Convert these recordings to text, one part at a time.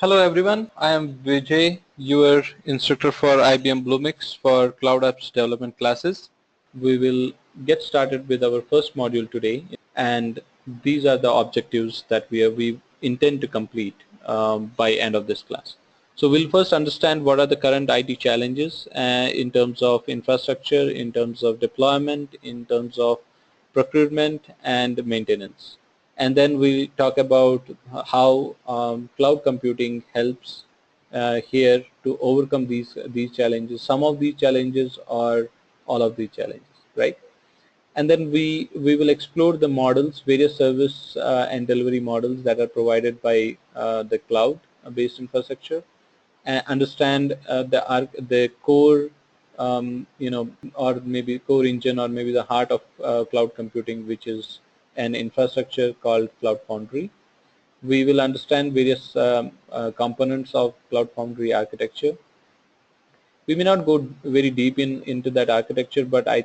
Hello everyone, I am Vijay, your instructor for IBM Bluemix for Cloud Apps Development classes. We will get started with our first module today, and these are the objectives that we intend to complete by end of this class. So we'll first understand what are the current IT challenges in terms of infrastructure, in terms of deployment, in terms of procurement and maintenance. And then we talk about how cloud computing helps here to overcome these challenges. Some of these challenges or all of these challenges, right? And then we will explore the models, various service and delivery models that are provided by the cloud-based infrastructure, and understand the core, or maybe core engine, or maybe the heart of cloud computing, which is an infrastructure called Cloud Foundry. We will understand various components of Cloud Foundry architecture. We may not go very deep into that architecture, but I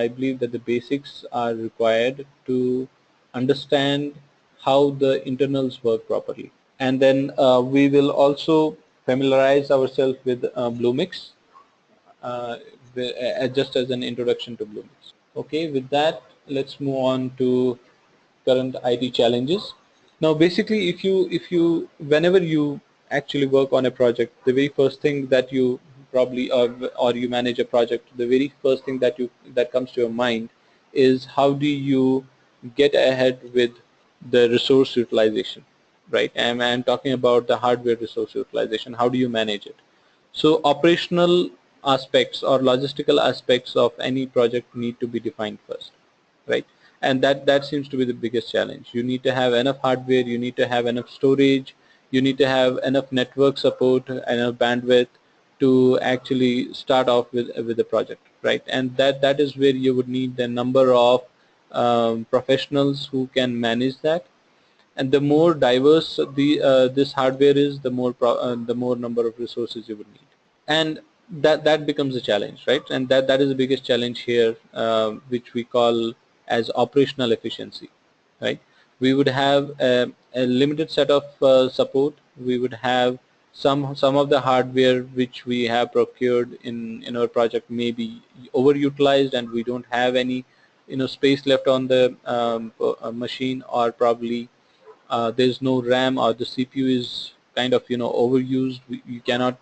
believe that the basics are required to understand how the internals work properly. And then we will also familiarize ourselves with Bluemix, uh, just as an introduction to Bluemix. Okay, with that, let's move on to current IT challenges. Now, basically, if you whenever you actually work on a project, the very first thing that you probably or you manage a project, the very first thing that comes to your mind is how do you get ahead with the resource utilization, right? And I'm talking about the hardware resource utilization. How do you manage it? So operational aspects or logistical aspects of any project need to be defined first, right? And that seems to be the biggest challenge. You need to have enough hardware, you need to have enough storage, you need to have enough network support, enough bandwidth to actually start off with the project, right? And that is where you would need the number of professionals who can manage that. And the more diverse this hardware is, the more number of resources you would need, and that becomes a challenge, right? And that is the biggest challenge here, which we call as operational efficiency, right? We would have a limited set of support. We would have some of the hardware which we have procured in our project may be overutilized, and we don't have any space left on the machine, or probably there's no RAM, or the CPU is kind of overused. You cannot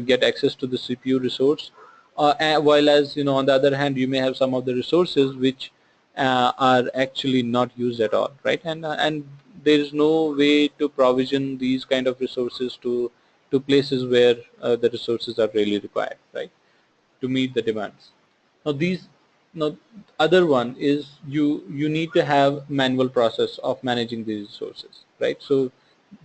get access to the CPU resource, while as on the other hand, you may have some of the resources which are actually not used at all, right? And there is no way to provision these kind of resources to places where the resources are really required, right, to meet the demands. Now other one is you need to have manual process of managing these resources, right? So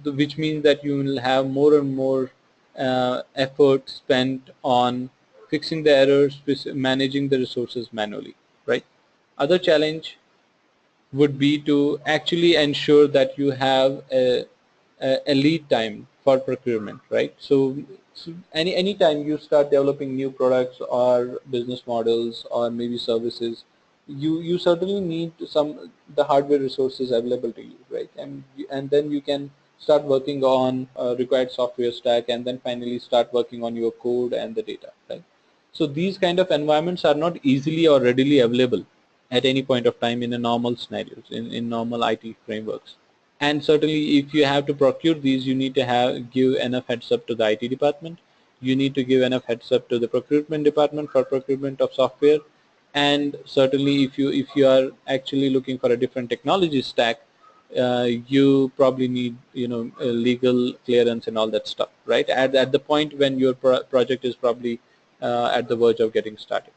which means that you will have more and more effort spent on fixing the errors, managing the resources manually, right? Other challenge would be to actually ensure that you have a lead time for procurement, right? So any time you start developing new products or business models or maybe services, you certainly need the hardware resources available to you, right? And then you can start working on required software stack, and then finally start working on your code and the data, right? So these kind of environments are not easily or readily available at any point of time in a normal scenarios, in normal IT frameworks. And certainly if you have to procure these, you need to give enough heads up to the IT department. You need to give enough heads up to the procurement department for procurement of software. And certainly if you are actually looking for a different technology stack, you probably need legal clearance and all that stuff, right? At the point when your project is probably at the verge of getting started.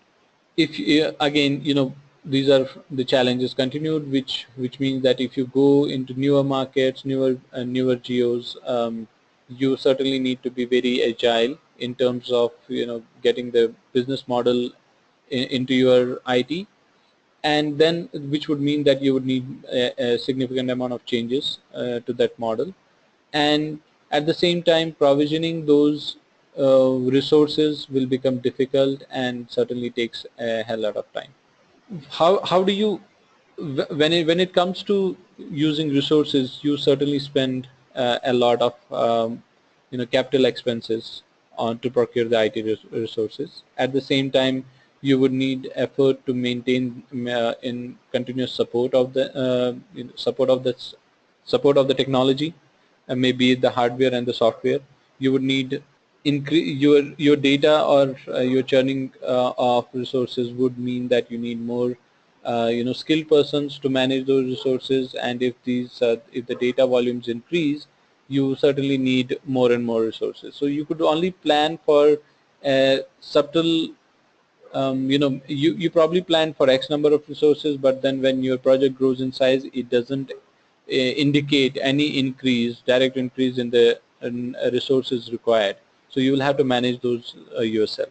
If again, these are the challenges continued, which means that if you go into newer markets, newer geos, you certainly need to be very agile in terms of getting the business model into your IT, and then which would mean that you would need a significant amount of changes to that model, and at the same time provisioning those resources will become difficult and certainly takes a hell lot of time. How do you, when it comes to using resources, you certainly spend a lot of capital expenses on to procure the IT resources. At the same time, you would need effort to maintain in continuous support of the support of the technology, maybe the hardware and the software. You would need increase your data, or your churning of resources would mean that you need more skilled persons to manage those resources. And if the data volumes increase, you certainly need more and more resources. So you could only plan for subtle, you probably plan for X number of resources, but then when your project grows in size, it doesn't indicate any direct increase in the resources required. So you will have to manage those yourself.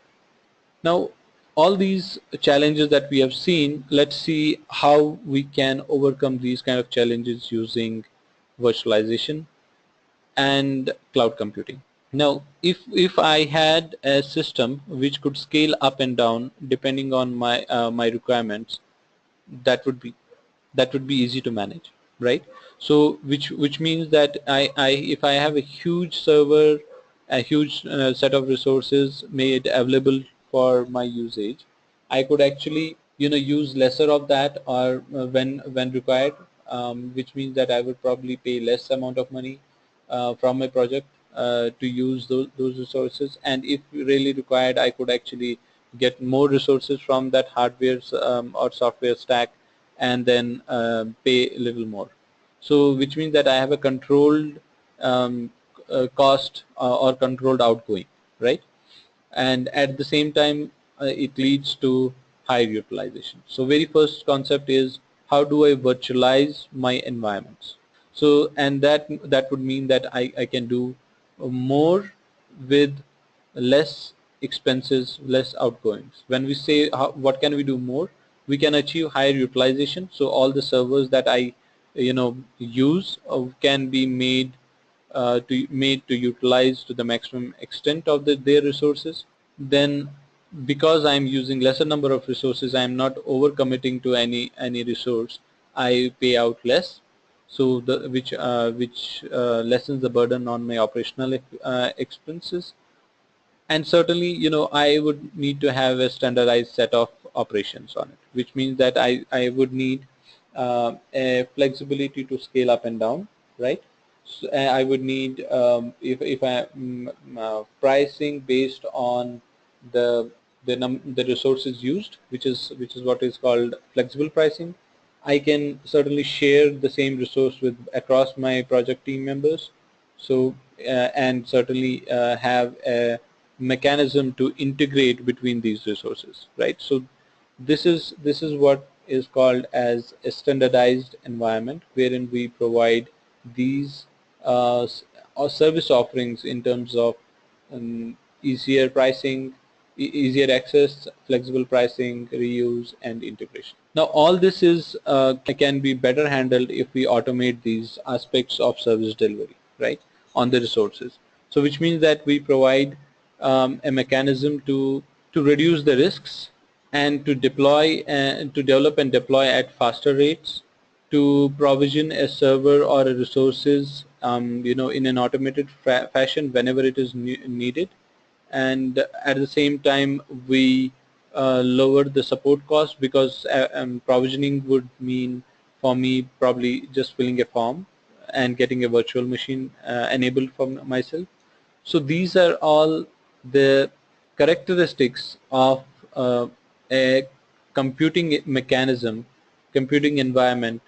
Now, all these challenges that we have seen, let's see how we can overcome these kind of challenges using virtualization and cloud computing. Now, if I had a system which could scale up and down depending on my requirements, that would be easy to manage, right? So which means that if I have a huge server, a huge set of resources made available for my usage, I could actually use lesser of that, or when required, which means that I would probably pay less amount of money from my project to use those resources. And if really required, I could actually get more resources from that hardware or software stack, and then pay a little more. So which means that I have a controlled cost or controlled outgoing, right? And at the same time, it leads to higher utilization. So very first concept is, how do I virtualize my environments? So, and that would mean that I can do more with less expenses, less outgoings. When we say what can we do more, we can achieve higher utilization. So all the servers that I use can be made to utilize to the maximum extent of their resources. Then, because I'm using lesser number of resources, I'm not overcommitting to any resource, I pay out less. So which lessens the burden on my operational expenses. And certainly, I would need to have a standardized set of operations on it, which means that I would need a flexibility to scale up and down, right? So, I would need, if I pricing based on the resources used, which is what is called flexible pricing. I can certainly share the same resource with across my project team members. So and certainly have a mechanism to integrate between these resources, right? So this is what is called as a standardized environment, wherein we provide these service offerings in terms of easier pricing, easier access, flexible pricing, reuse, and integration. Now, all this is can be better handled if we automate these aspects of service delivery, right, on the resources. So, which means that we provide a mechanism to reduce the risks, and to deploy and to develop and deploy at faster rates, to provision a server or a resources in an automated fashion whenever it is needed. And at the same time, we lower the support cost, because provisioning would mean for me probably just filling a form and getting a virtual machine enabled for myself. So these are all the characteristics of a computing mechanism, computing environment,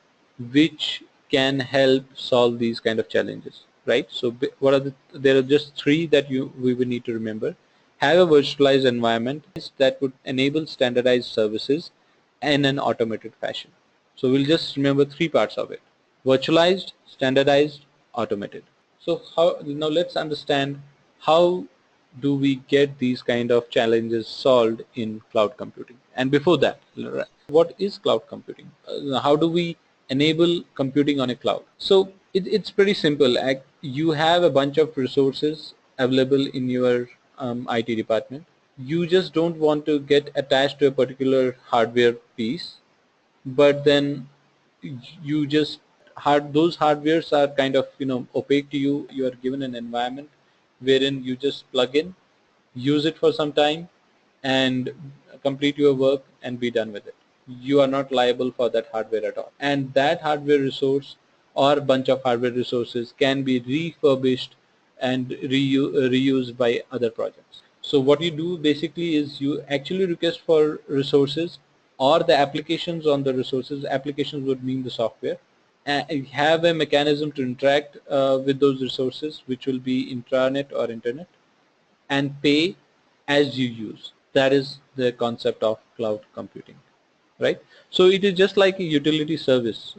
which can help solve these kind of challenges, right? So what are there are just three that we will need to remember. Have a virtualized environment that would enable standardized services in an automated fashion. So we'll just remember three parts of it: virtualized, standardized, automated. So now let's understand, how do we get these kind of challenges solved in cloud computing? And before that, what is cloud computing? How do we enable computing on a cloud? So it's pretty simple. You have a bunch of resources available in your IT department. You just don't want to get attached to a particular hardware piece, but then you just those hardwares are kind of opaque to you. You are given an environment wherein you just plug in, use it for some time, and complete your work and be done with it. You are not liable for that hardware at all. And that hardware resource or bunch of hardware resources can be refurbished and reused by other projects. So what you do basically is you actually request for resources or the applications on the resources. Applications would mean the software. And have a mechanism to interact with those resources, which will be intranet or internet, and pay as you use. That is the concept of cloud computing, right? So it is just like a utility service,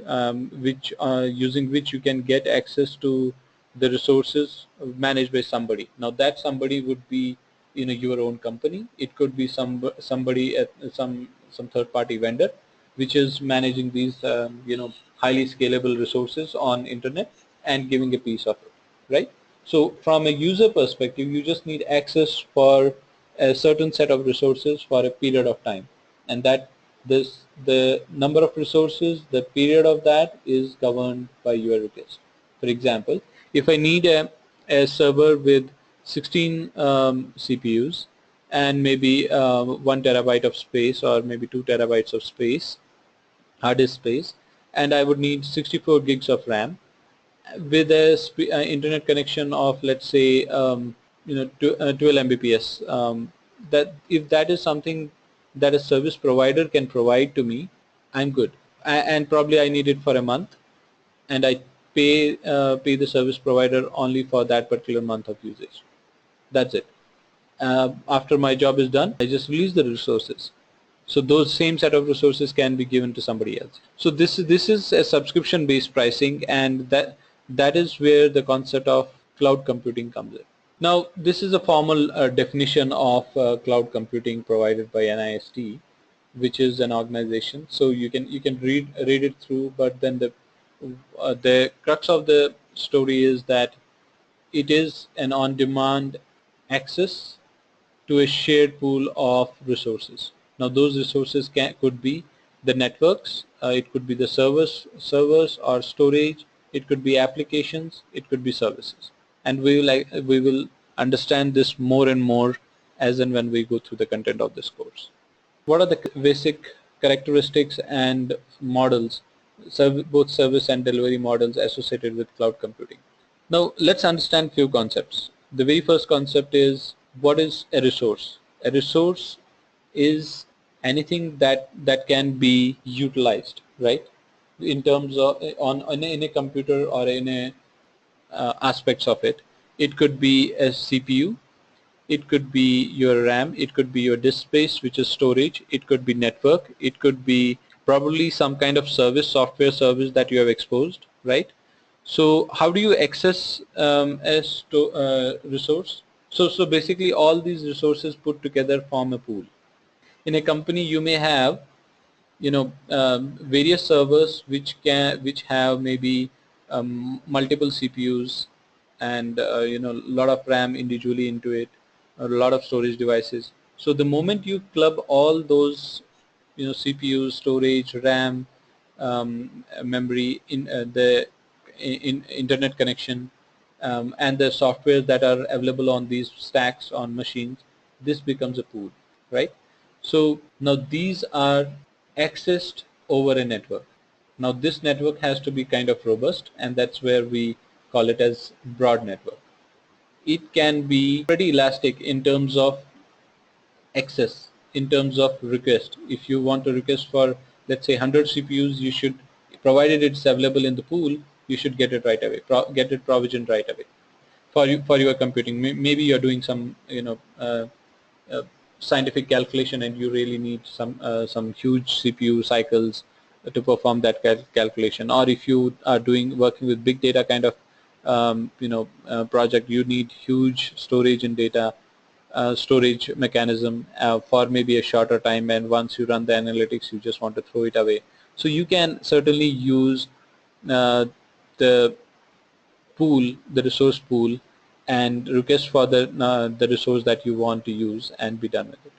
which using which you can get access to the resources managed by somebody. Now that somebody would be, your own company. It could be somebody at some third-party vendor, which is managing these highly scalable resources on internet and giving a piece of it, right? So from a user perspective, you just need access for a certain set of resources for a period of time, and that the number of resources, the period of that is governed by your request. For example, if I need a server with 16 CPUs and maybe 1 terabyte of space or maybe 2 terabytes of space, hard disk space, and I would need 64 gigs of RAM with a internet connection of, let's say, 12 Mbps. That if that is something that a service provider can provide to me, I'm good. And probably I need it for a month, and I pay the service provider only for that particular month of usage. That's it. After my job is done, I just release the resources. So those same set of resources can be given to somebody else. So this is a subscription-based pricing, and that is where the concept of cloud computing comes in. Now, this is a formal definition of cloud computing provided by NIST, which is an organization. So you can read it through, but then the crux of the story is that it is an on-demand access to a shared pool of resources. Now those resources could be the networks, it could be the servers or storage, it could be applications, it could be services. And we will understand this more and more as and when we go through the content of this course. What are the basic characteristics and models, both service and delivery models associated with cloud computing? Now let's understand few concepts. The very first concept is, what is a resource? A resource is anything that can be utilized, right? In terms of in a computer or in a aspects of it. It could be a CPU, it could be your RAM, it could be your disk space, which is storage, it could be network, it could be probably some kind of service, software service that you have exposed, right? So how do you access a resource? So basically all these resources put together form a pool. In a company you may have various servers which have maybe multiple CPUs and a lot of RAM individually into it, a lot of storage devices. So the moment you club all those CPUs, storage, RAM, memory, in the internet connection, and the software that are available on these stacks on machines, this becomes a pool, right? So now these are accessed over a network. Now this network has to be kind of robust, and that's where we call it as broad network. It can be pretty elastic in terms of access, in terms of request. If you want to request for, let's say, 100 CPUs, you should, provided it's available in the pool, you should get it right away, get it provisioned right away for your computing. Maybe you're doing some scientific calculation and you really need some huge CPU cycles to perform that calculation. Or if you are working with big data kind of project, you need huge storage and data storage mechanism for maybe a shorter time, and once you run the analytics you just want to throw it away. So you can certainly use the pool, the resource pool, and request for the resource that you want to use and be done with it.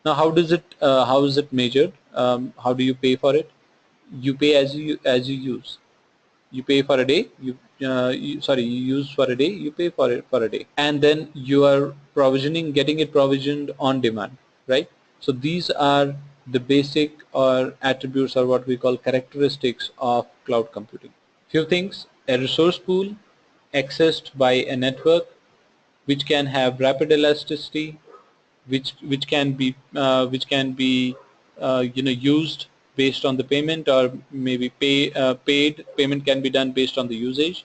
Now how is it measured? How do you pay for it? You pay as you use. You pay for a day, you use for a day, you pay for it for a day, and then you are getting it provisioned on demand, right? So these are the basic or attributes, or what we call characteristics of cloud computing. Few things: a resource pool accessed by a network, which can have rapid elasticity, which can be used based on the payment, or maybe paid payment can be done based on the usage,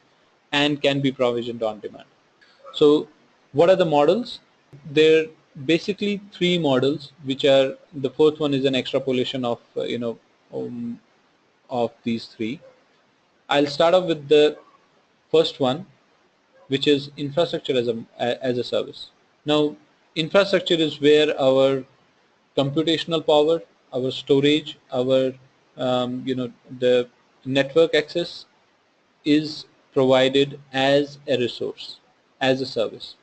and can be provisioned on demand. So what are the models? There are basically three models, which are, the fourth one is an extrapolation of of these three. I'll start off with the first one, which is infrastructure as a service. Now, infrastructure is where our computational power, our storage, our the network access is provided as a resource, as a service.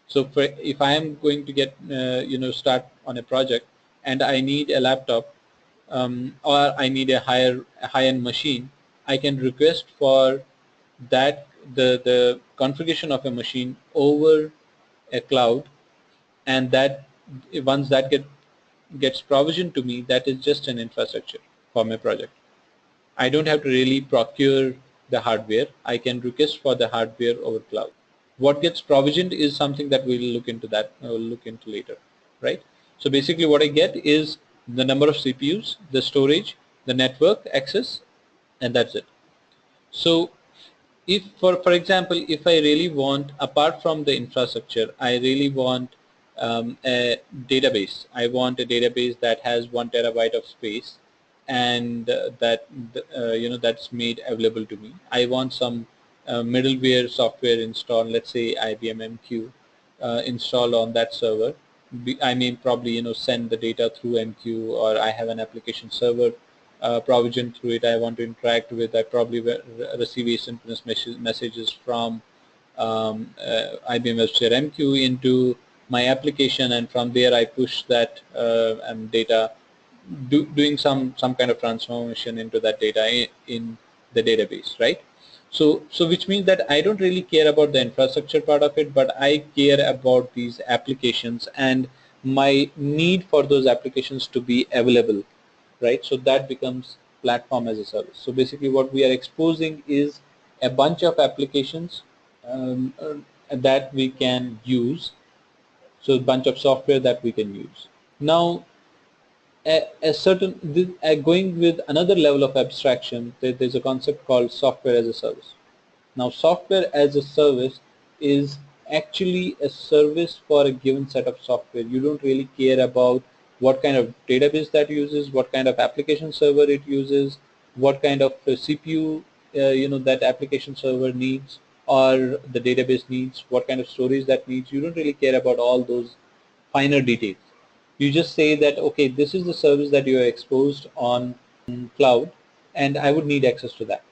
So if I am going to get start on a project, and I need a laptop, or I need a high-end machine, I can request for that the configuration of a machine over a cloud, and that once that gets provisioned to me, that is just an infrastructure for my project. I don't have to really procure the hardware. I can request for the hardware over cloud. What gets provisioned is something that we'll look into later, right? So basically what I get is the number of CPUs, the storage, the network access, and that's it. So if for example, if I really want, apart from the infrastructure, I really want a database. I want a database that has 1 terabyte of space, and that's made available to me. I want some middleware software installed, let's say IBM MQ, installed on that server. I may probably send the data through MQ, or I have an application server provision through it I want to interact with. I probably receive asynchronous messages from IBM WebSphere MQ into my application, and from there I push that data, doing some kind of transformation into that data in the database, right? So which means that I don't really care about the infrastructure part of it, but I care about these applications and my need for those applications to be available, right? So that becomes platform as a service. So basically what we are exposing is a bunch of applications that we can use. So a bunch of software that we can use. Now, going with another level of abstraction, there's a concept called software as a service. Now, software as a service is actually a service for a given set of software. You don't really care about what kind of database that uses, what kind of application server it uses, what kind of CPU that application server needs, or the database needs, what kind of storage that needs. You don't really care about all those finer details. You just say that, okay, this is the service that you are exposed on cloud, and I would need access to that,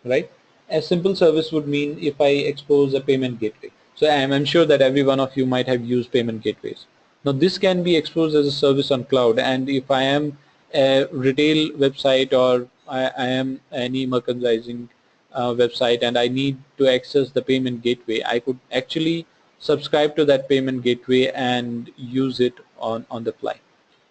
right? A simple service would mean if I expose a payment gateway. So I'm sure that every one of you might have used payment gateways. Now this can be exposed as a service on cloud, and if I am a retail website, or I am any merchandising website, and I need to access the payment gateway, I could actually subscribe to that payment gateway and use it on the fly.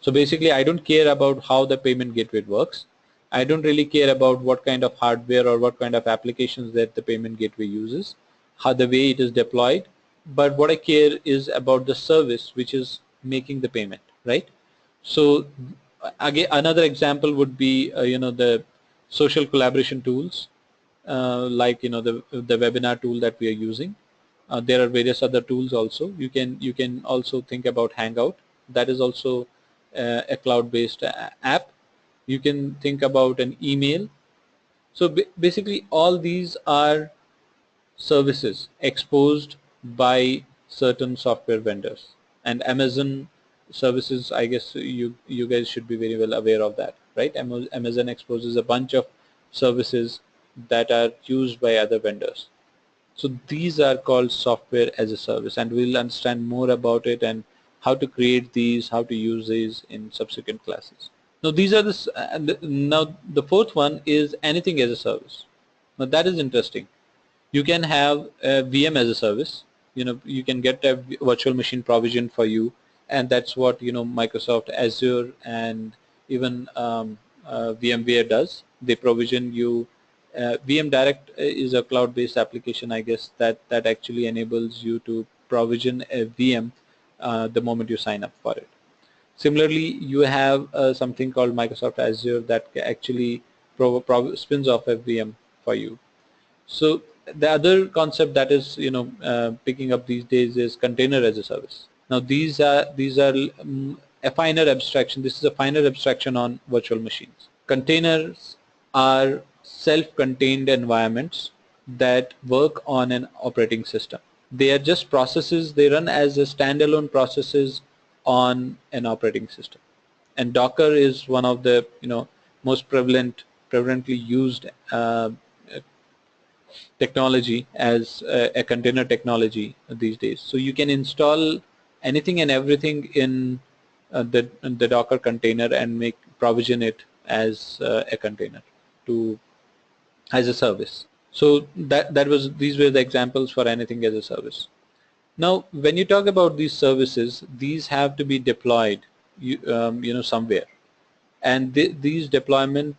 So basically I don't care about how the payment gateway works. I don't really care about what kind of hardware or what kind of applications that the payment gateway uses, how the way it is deployed, but what I care is about the service which is making the payment, right? So again, another example would be the social collaboration tools, like the webinar tool that we are using. There are various other tools also. You can also think about Hangout. That is also a cloud-based app. You can think about an email. So basically all these are services exposed by certain software vendors, and Amazon services, I guess you guys should be very well aware of that, right? Amazon exposes a bunch of services that are used by other vendors. So these are called software as a service, and we'll understand more about it and how to create these, how to use these in subsequent classes. Now these are now the fourth one is anything as a service. Now that is interesting. You can have a VM as a service. You can get a virtual machine provisioned for you, and that's what Microsoft Azure and even VMware does. They provision you. VM Direct is a cloud-based application, I guess, that actually enables you to provision a VM the moment you sign up for it. Similarly, you have something called Microsoft Azure that actually spins off a VM for you. So the other concept that is picking up these days is container as a service. Now these are a finer abstraction. This is a finer abstraction on virtual machines. Containers are self-contained environments that work on an operating system. They are just processes. They run as a standalone processes on an operating system. And Docker is one of the most prevalently used technology as a container technology these days. So you can install anything and everything in the Docker container and provision it as a container to as a service. So these were the examples for anything as a service. Now, when you talk about these services, these have to be deployed, somewhere, and these deployment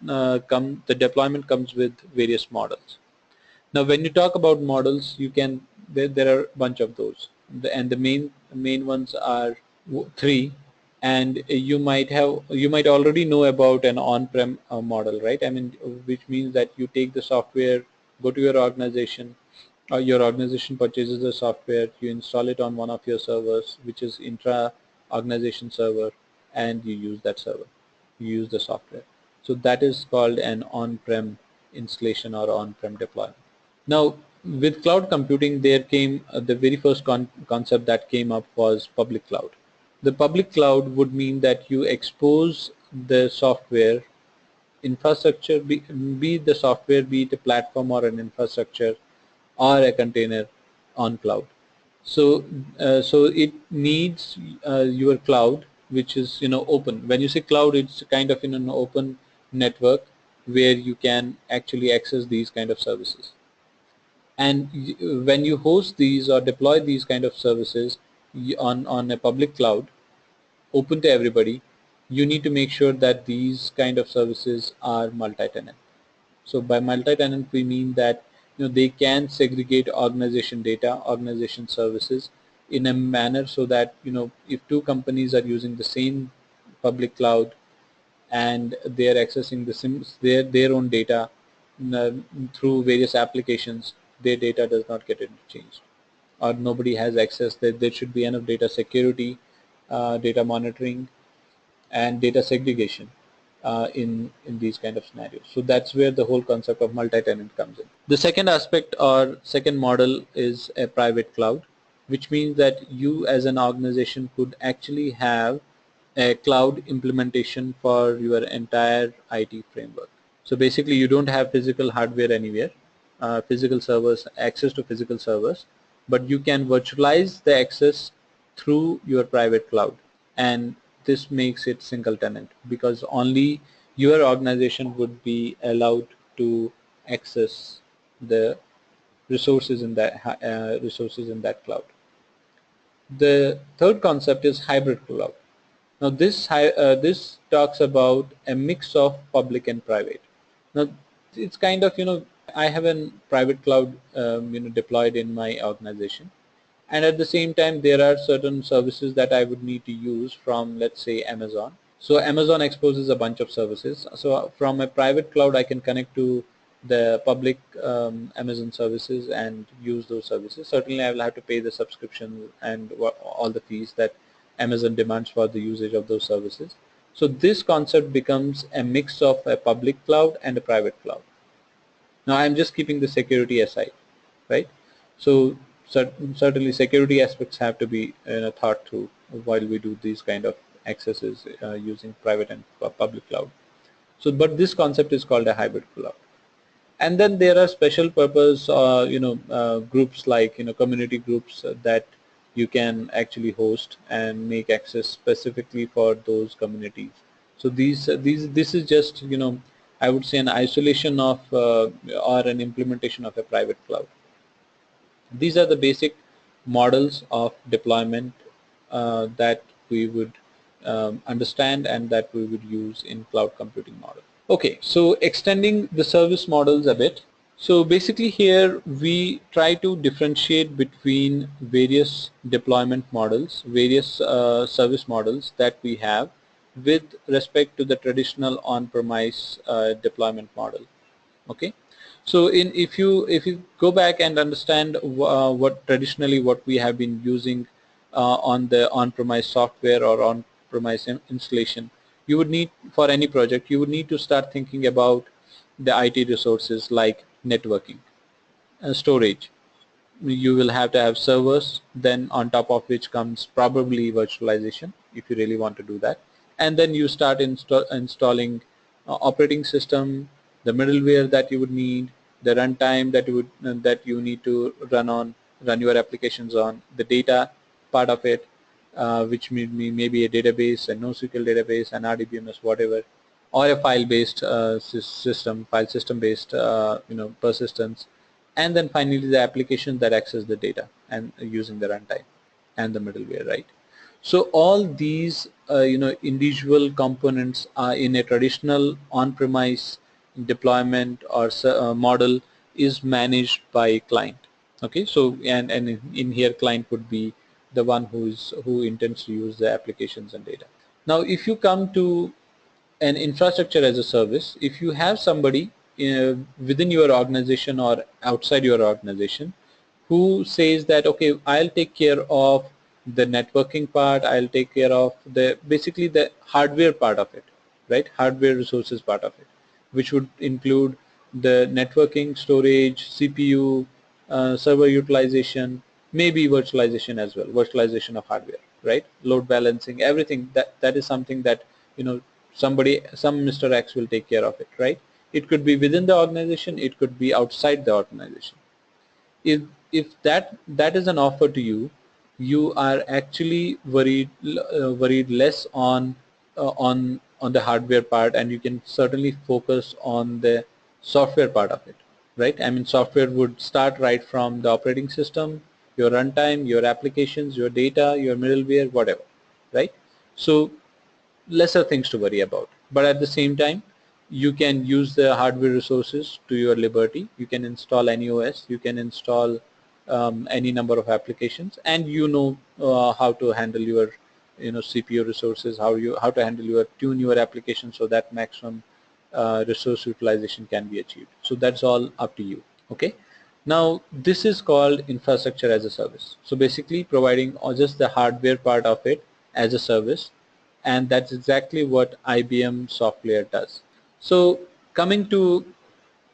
the deployment comes with various models. Now, when you talk about models, there are a bunch of those, and the main ones are three, and you might already know about an on-prem model, right? I mean, which means that you take the software, go to your organization, or your organization purchases the software, you install it on one of your servers, which is intra-organization server, and you use that server, you use the software. So that is called an on-prem installation or on-prem deployment. Now, with cloud computing, there came the very first concept that came up was public cloud. The public cloud would mean that you expose the software infrastructure, be it the software, be it a platform or an infrastructure or a container on cloud. So it needs your cloud, which is open. When you say cloud, it's kind of in an open network where you can actually access these kind of services. And when you host these or deploy these kind of services on a public cloud open to everybody, you need to make sure that these kind of services are multi-tenant. So by multi-tenant we mean that they can segregate organization data, organization services in a manner so that if two companies are using the same public cloud and they are accessing their own data through various applications, their data does not get interchanged, or nobody has access. There should be enough data security, data monitoring, and data segregation in these kind of scenarios. So that's where the whole concept of multi-tenant comes in. The second aspect or second model is a private cloud, which means that you as an organization could actually have a cloud implementation for your entire IT framework. So basically you don't have physical hardware anywhere, physical servers, access to physical servers, but you can virtualize the access through your private cloud, and this makes it single tenant because only your organization would be allowed to access the resources in that cloud. The third concept is hybrid cloud. Now this talks about a mix of public and private. Now it's kind of I have a private cloud deployed in my organization, and at the same time there are certain services that I would need to use from, let's say, Amazon. So Amazon exposes a bunch of services. So from a private cloud I can connect to the public Amazon services and use those services. Certainly I will have to pay the subscription and all the fees that Amazon demands for the usage of those services. So this concept becomes a mix of a public cloud and a private cloud. Now I'm just keeping the security aside, right? So certainly security aspects have to be thought through while we do these kind of accesses using private and public cloud. So but this concept is called a hybrid cloud. And then there are special purpose groups like community groups that you can actually host and make access specifically for those communities. So this is just I would say, an isolation of or an implementation of a private cloud. These are the basic models of deployment that we would understand and that we would use in cloud computing model. Okay, so extending the service models a bit. So basically here we try to differentiate between various deployment models, various service models that we have with respect to the traditional on-premise deployment model. Okay, so if you go back and understand what traditionally what we have been using on the on-premise software or on-premise installation, you would need, for any project, you would need to start thinking about the IT resources like networking, storage. You will have to have servers, then on top of which comes probably virtualization if you really want to do that, and then you start installing operating system, the middleware that you would need, the runtime that you need to run your applications on, the data part of it, which may be a database, a NoSQL database, an RDBMS, whatever, or a file-based file system-based persistence, and then finally the applications that access the data and using the runtime and the middleware, right? So all these individual components are in a traditional on-premise deployment or model is managed by client. Okay, so and in here client would be the one who intends to use the applications and data. Now if you come to an infrastructure as a service, if you have somebody within your organization or outside your organization who says that, okay, I'll take care of the networking part, I'll take care of the basically the hardware part of it, right? Hardware resources part of it, which would include the networking, storage, CPU, server utilization, maybe virtualization as well, virtualization of hardware, right? Load balancing, everything that is something that some Mr. X will take care of it, right? It could be within the organization, it could be outside the organization. If that is an offer to you, you are actually worried less on the hardware part, and you can certainly focus on the software part of it, right? I mean, software would start right from the operating system, your runtime, your applications, your data, your middleware, whatever, right? So lesser things to worry about, but at the same time you can use the hardware resources to your liberty. You can install any OS, you can install any number of applications, and how to handle your CPU resources, how to handle tune your application so that maximum resource utilization can be achieved. So that's all up to you. Okay, now this is called infrastructure as a service. So basically providing just the hardware part of it as a service, and that's exactly what IBM software does. So coming to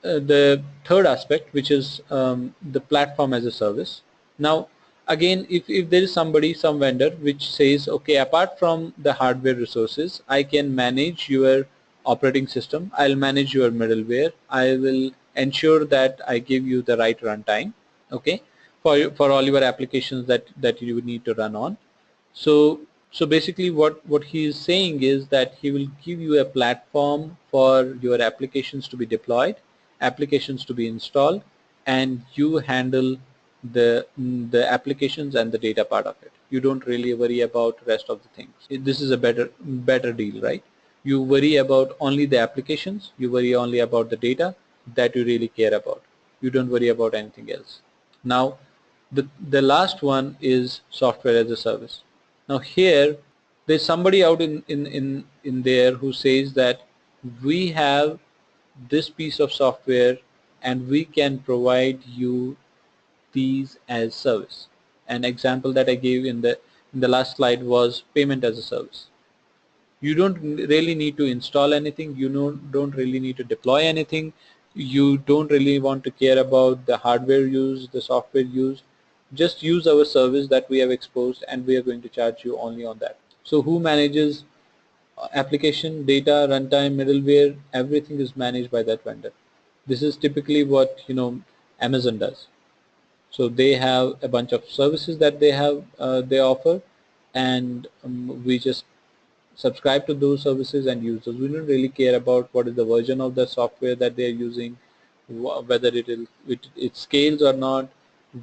the third aspect, which is the platform as a service. Now again, if there is some vendor which says, okay, apart from the hardware resources, I can manage your operating system, I'll manage your middleware, I will ensure that I give you the right runtime, okay, for all your applications that you need to run on. So basically what he is saying is that he will give you a platform for your applications to be deployed, applications to be installed, and you handle the applications and the data part of it. You don't really worry about rest of the things. This is a better deal, right? You worry about only the applications, you worry only about the data that you really care about. You don't worry about anything else. Now the last one is software as a service. Now here there's somebody out in there who says that we have this piece of software and we can provide you these as service. An example that I gave in the last slide was payment as a service. You don't really need to install anything, don't really need to deploy anything, you don't really want to care about the hardware used, the software used. Just use our service that we have exposed and we are going to charge you only on that. So who manages application, data, runtime, middleware? Everything is managed by that vendor. This is typically what Amazon does. So they have a bunch of services that they offer, and we just subscribe to those services and use those. We don't really care about what is the version of the software that they are using, whether it scales or not,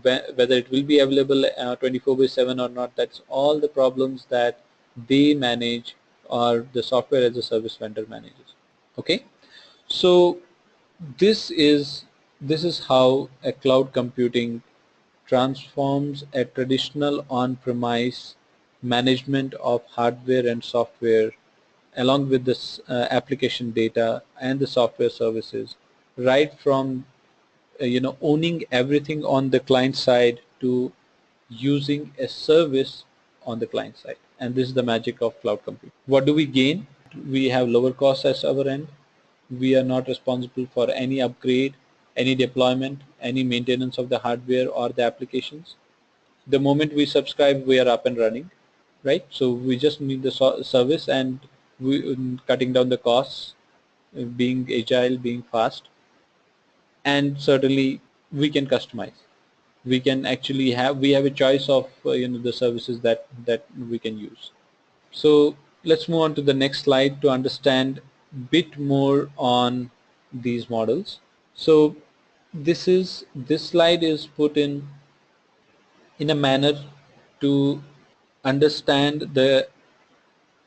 whether it will be available 24/7 or not. That's all the problems that they manage, or the software as a service vendor manages. Okay, so this is how a cloud computing transforms a traditional on-premise management of hardware and software, along with this application data and the software services, right from owning everything on the client side to using a service on the client side. And this is the magic of cloud computing. What do we gain? We have lower costs at our end. We are not responsible for any upgrade, any deployment, any maintenance of the hardware or the applications. The moment we subscribe, we are up and running, right? So we just need the service, and we cutting down the costs, being agile, being fast, and certainly we can customize. We can actually have a choice of the services that we can use. So let's move on to the next slide to understand a bit more on these models. So this slide is put in a manner to understand the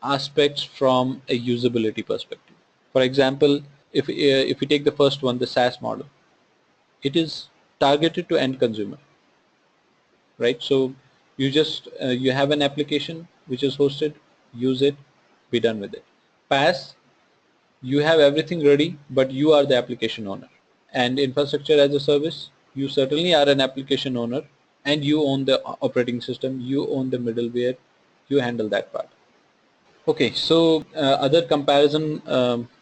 aspects from a usability perspective. For example, if we take the first one, the SaaS model, it is targeted to end consumer, right? So you just you have an application which is hosted, use it, be done with it. PaaS, you have everything ready, but you are the application owner. And infrastructure as a service, you certainly are an application owner, and you own the operating system, you own the middleware, you handle that part. Okay, so other comparison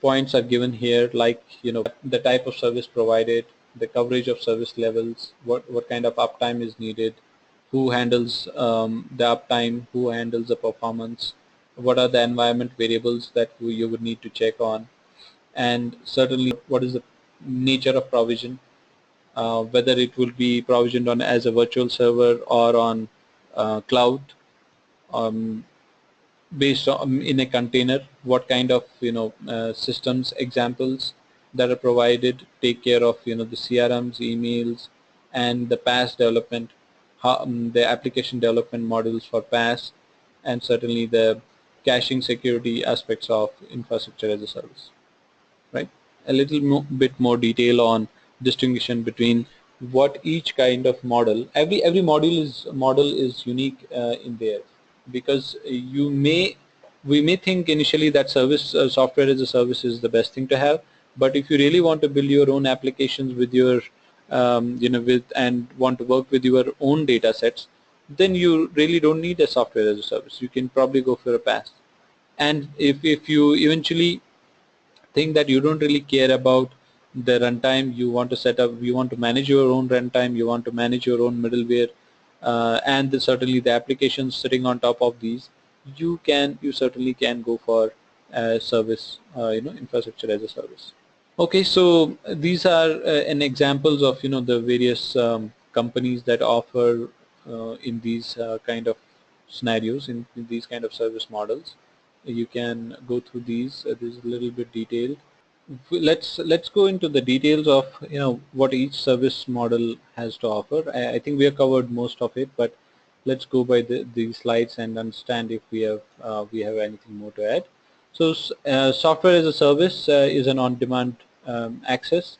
points are given here, like the type of service provided, the coverage of service levels, what kind of uptime is needed, who handles the uptime, who handles the performance, what are the environment variables that you would need to check on, and certainly what is the nature of provision, whether it will be provisioned on as a virtual server or on cloud. Based on in a container, what kind of systems examples that are provided take care of the CRMs, emails, and the PaaS development, the application development models for PaaS, and certainly the caching security aspects of infrastructure as a service, right? A little bit more detail on distinction between what each kind of model, every model is unique in there, because we may think initially that service software as a service is the best thing to have, but if you really want to build your own applications with your with and want to work with your own data sets, then you really don't need a software as a service. You can probably go for a PaaS. And if you eventually think that you don't really care about the runtime, you want to set up, you want to manage your own runtime, you want to manage your own middleware, and certainly the applications sitting on top of these, you certainly can go for service, infrastructure as a service. Okay, so these are an examples of the various companies that offer in these kind of scenarios, in these kind of service models. You can go through these. This is a little bit detailed. Let's go into the details of what each service model has to offer. I think we have covered most of it, but let's go by these slides and understand if we have anything more to add. So software as a service is an on-demand access.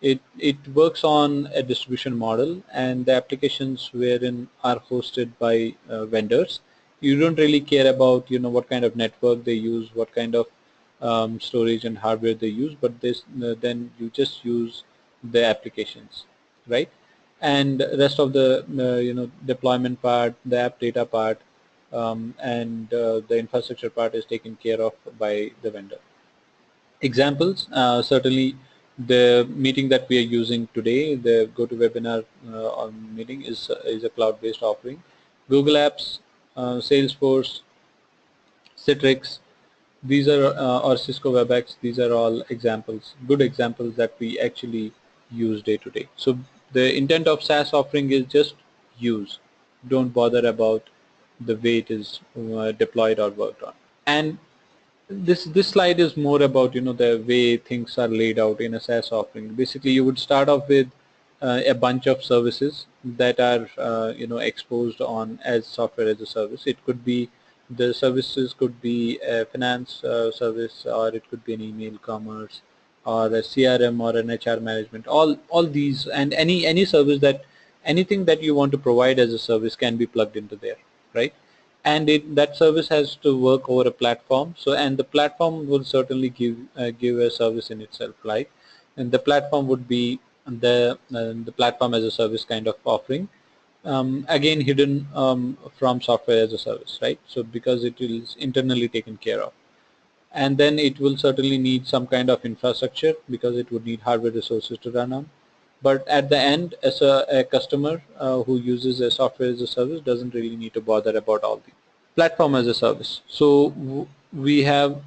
It works on a distribution model, and the applications wherein are hosted by vendors. You don't really care about what kind of network they use, what kind of storage and hardware they use, but then you just use the applications, right? And rest of the deployment part, the app data part, and the infrastructure part is taken care of by the vendor. Examples, certainly the meeting that we are using today, the GoToWebinar meeting is a cloud-based offering. Google Apps, Salesforce, Citrix, these are or Cisco WebEx, these are all examples, good examples that we actually use day to day. So the intent of SaaS offering is just use. Don't bother about the way it is deployed or worked on. And This slide is more about the way things are laid out in a SaaS offering. Basically, you would start off with a bunch of services that are exposed on as software as a service. It could be the services could be a finance service, or it could be an email commerce, or a CRM, or an HR management. All these, and any service that anything that you want to provide as a service can be plugged into there, right? And that service has to work over a platform. So, and the platform will certainly give a service in itself, right? And the platform would be the platform as a service kind of offering, again hidden from software as a service, right? So because it is internally taken care of, and then it will certainly need some kind of infrastructure because it would need hardware resources to run on. But at the end, as a customer who uses a software as a service doesn't really need to bother about all these. Platform as a service. So we have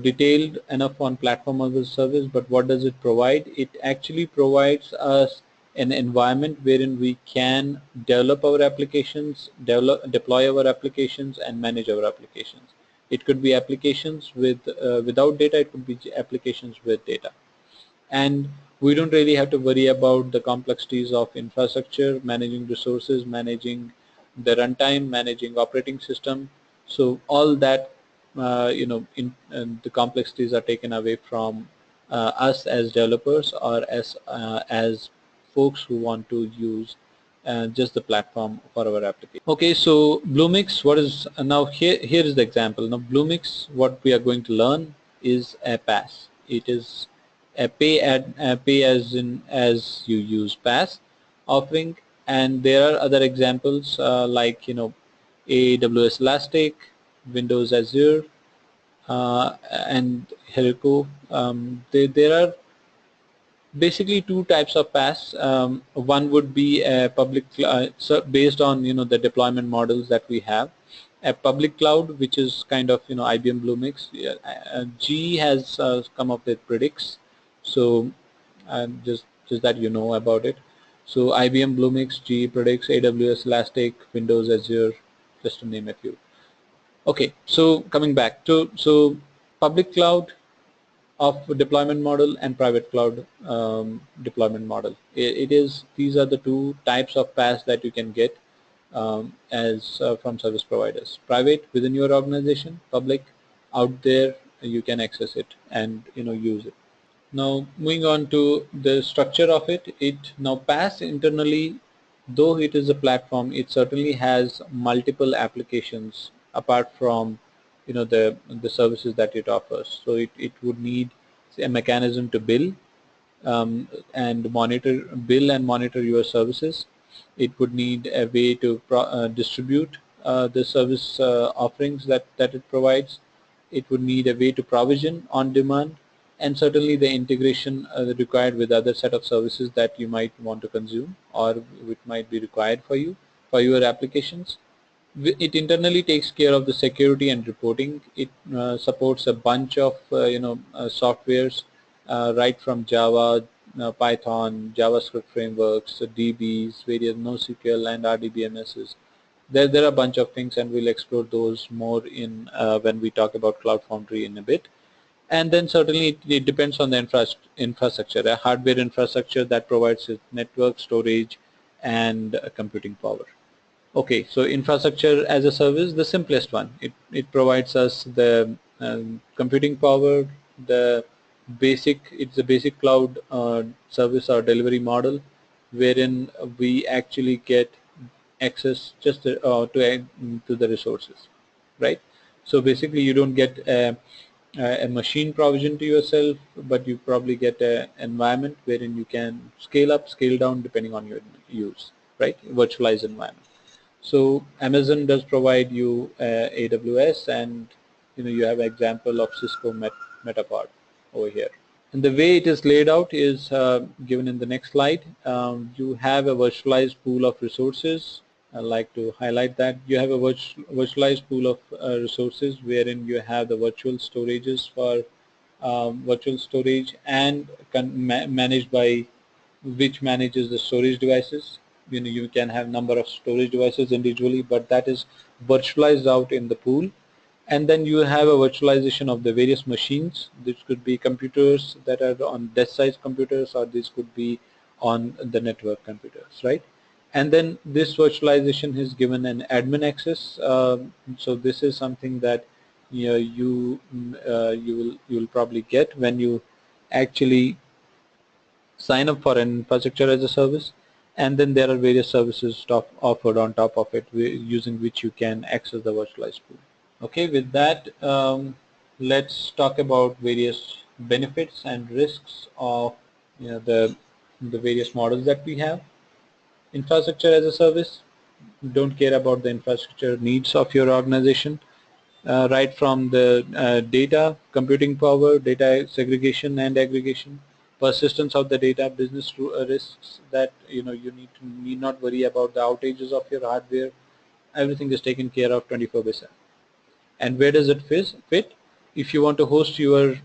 detailed enough on platform as a service, but what does it provide? It actually provides us an environment wherein we can develop our applications, deploy our applications, and manage our applications. It could be applications without data. It could be applications with data. And we don't really have to worry about the complexities of infrastructure, managing resources, managing the runtime, managing operating system. So all that, the complexities are taken away from us as developers, or as folks who want to use just the platform for our application. Okay, so Bluemix, what is now here is the example. Now Bluemix, what we are going to learn is a PaaS. It is a pay as you use PaaS offering, and there are other examples like AWS Elastic, Windows Azure, and Heroku. There are basically two types of PaaS. One would be a public, so based on the deployment models that we have. A public cloud, which is kind of IBM Bluemix. GE has come up with Predix, so just that you know about it. So IBM Bluemix, GE Predix, AWS Elastic, Windows Azure, just to name a few. Okay, so coming back to public cloud of deployment model and private cloud deployment model. These are the two types of PaaS that you can get as from service providers. Private within your organization, public out there, you can access it and use it. Now moving on to the structure of it, now PaaS internally, though it is a platform, it certainly has multiple applications apart from the services that it offers. So it would need a mechanism to and monitor your services. It would need a way to distribute the service offerings that it provides. It would need a way to provision on demand, and certainly the integration required with other set of services that you might want to consume or which might be required for you for your applications. It internally takes care of the security and reporting. It supports a bunch of softwares right from Java, Python, JavaScript frameworks, DBs, various NoSQL and RDBMSs. There are a bunch of things, and we'll explore those more in when we talk about Cloud Foundry in a bit. And then certainly it depends on the infrastructure, a hardware infrastructure that provides network, storage, and computing power. Okay, so infrastructure as a service, the simplest one. It provides us the computing power, it's a basic cloud service or delivery model, wherein we actually get access just to the resources, right? So basically you don't get a machine provision to yourself, but you probably get an environment wherein you can scale up, scale down depending on your use, right? Virtualized environment. So Amazon does provide you AWS, and you have an example of Cisco Metapod over here. And the way it is laid out is given in the next slide. You have a virtualized pool of resources. I'd like to highlight that. You have a virtualized pool of resources wherein you have the virtual storages for virtual storage and managed by which manages the storage devices. You can have number of storage devices individually, but that is virtualized out in the pool, And then you have a virtualization of the various machines. This could be computers that are on desk-side computers, or this could be on the network computers, right? And then this virtualization is given an admin access. So this is something that you will probably get when you actually sign up for an infrastructure as a service. And then there are various services offered on top of it, using which you can access the virtualized pool. Okay, with that, let's talk about various benefits and risks of the various models that we have. Infrastructure as a service, don't care about the infrastructure needs of your organization, right from the data, computing power, data segregation and aggregation, persistence of the data, business risks that you need not worry about the outages of your hardware. Everything is taken care of 24/7. And where does it fit? If you want to host your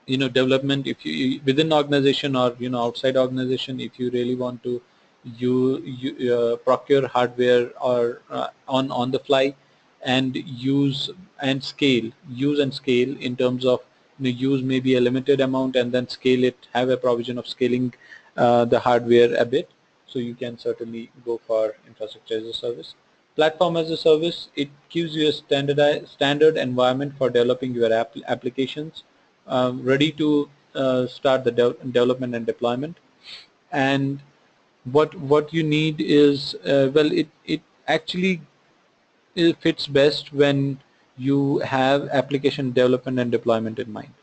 development, if you within organization or outside organization, if you really want to procure hardware or on the fly, and use and scale in terms of use maybe a limited amount and then scale it, have a provision of scaling the hardware a bit, so you can certainly go for infrastructure as a service. Platform as a service, it gives you a standard environment for developing your applications, ready to start the development and deployment. And what you need is, well, it actually it fits best when you have application development and deployment in mind,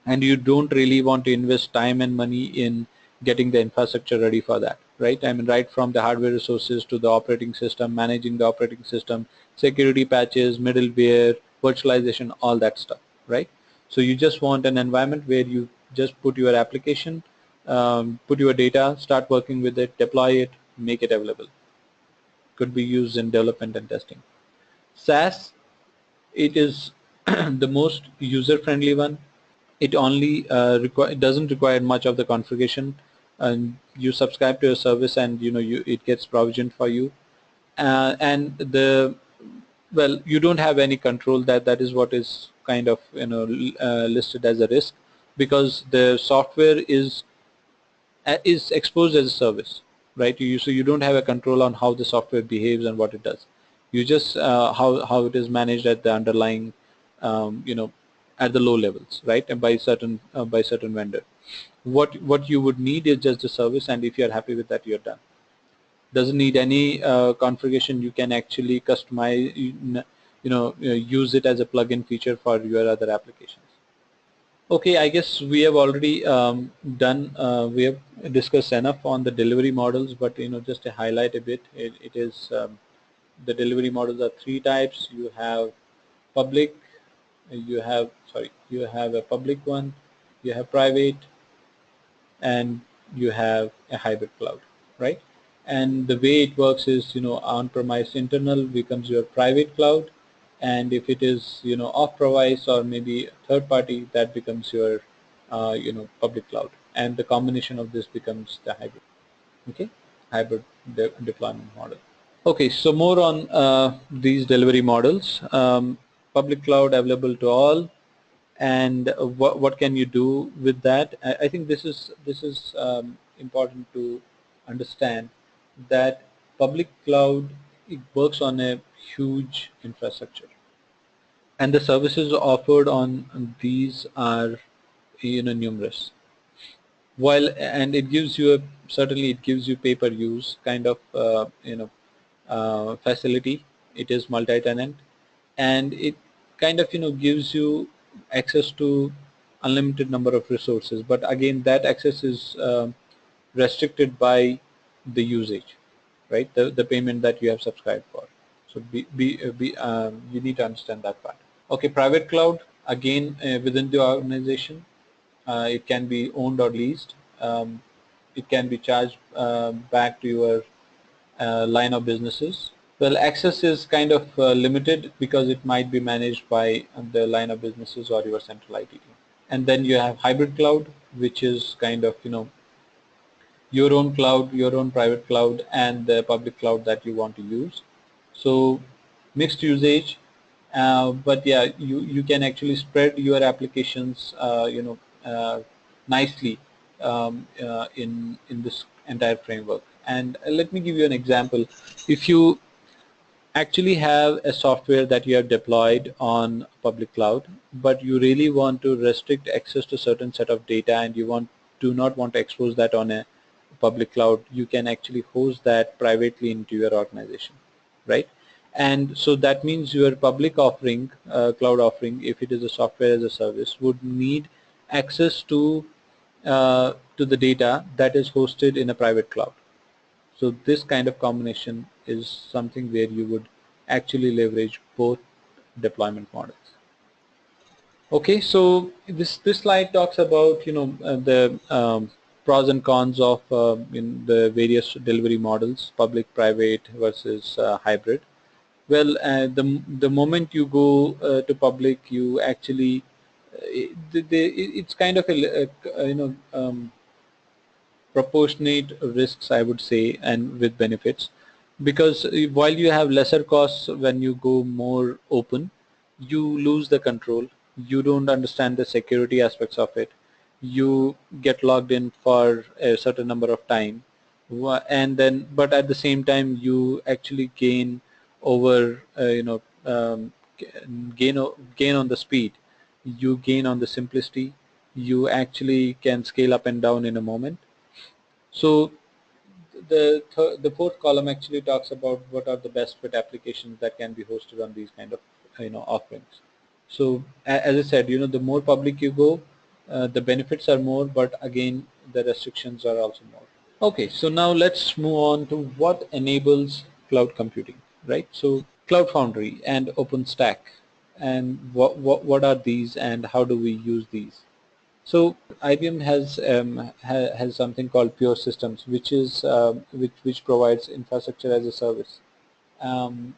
and you don't really want to invest time and money in getting the infrastructure ready for that, right? I mean, right from the hardware resources to the operating system, managing the operating system, security patches, middleware, virtualization, all that stuff, right? So you just want an environment where you just put your application, put your data, start working with it, deploy it, make it available. Could be used in development and testing. SaaS, it is the most user-friendly one. It only it doesn't require much of the configuration, and you subscribe to a service and it gets provisioned for you, and you don't have any control. That is what is kind of listed as a risk, because the software is exposed as a service, right? So you don't have a control on how the software behaves and what it does. You just how it is managed at the underlying, at the low levels, right? And by certain vendor. What you would need is just a service, and if you are happy with that, you're done. Doesn't need any configuration. You can actually customize, use it as a plug-in feature for your other applications. Okay, I guess we have already we have discussed enough on the delivery models, but just to highlight a bit, it is the delivery models are three types. You have public, you have a public one, you have private, and you have a hybrid cloud, right? And the way it works is, on-premise internal becomes your private cloud, and if it is, off-premise or maybe third party, that becomes your, public cloud, and the combination of this becomes the hybrid. Okay, hybrid deployment model. Okay, so more on these delivery models. Public cloud available to all, and what can you do with that? I think this is important to understand, that public cloud, it works on a huge infrastructure, and the services offered on these are numerous. While and it gives you certainly it gives you pay-per-use kind of facility. It is multi-tenant, and it kind of gives you access to unlimited number of resources, but again that access is restricted by the usage, right? The payment that you have subscribed for. So you need to understand that part. Okay, private cloud, again within the organization, it can be owned or leased. It can be charged back to your line of businesses. Well, access is kind of limited because it might be managed by the line of businesses or your central IT team. And then you have hybrid cloud, which is kind of your own cloud, your own private cloud, and the public cloud that you want to use. So mixed usage, but yeah, you can actually spread your applications nicely in this entire framework. And let me give you an example. If you actually have a software that you have deployed on public cloud, but you really want to restrict access to certain set of data, and you do not want to expose that on a public cloud, you can actually host that privately into your organization, right? And so that means your public offering, cloud offering, if it is a software as a service, would need access to the data that is hosted in a private cloud. So this kind of combination is something where you would actually leverage both deployment models. Okay, so this slide talks about the pros and cons of in the various delivery models, public, private versus hybrid. Well, the moment you go to public, you actually it's kind of proportionate risks, I would say, and with benefits, because while you have lesser costs when you go more open, you lose the control. You don't understand the security aspects of it. You get logged in for a certain number of time, and then, but at the same time, you actually gain over, gain on the speed. You gain on the simplicity. You actually can scale up and down in a moment. So the fourth column actually talks about what are the best fit applications that can be hosted on these kind of offerings. So as I said, the more public you go, the benefits are more, but again the restrictions are also more. Okay, so now let's move on to what enables cloud computing, right? So Cloud Foundry and Openstack, and what are these and how do we use these? So IBM has something called Pure Systems, which is which provides infrastructure as a service, um,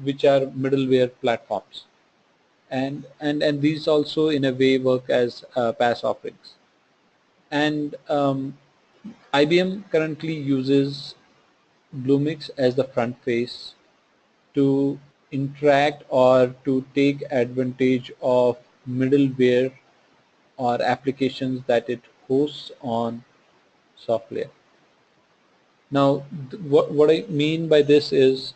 which are middleware platforms, and these also in a way work as PaaS offerings. And IBM currently uses Bluemix as the front face to interact or to take advantage of middleware or applications that it hosts on software. Now, what I mean by this is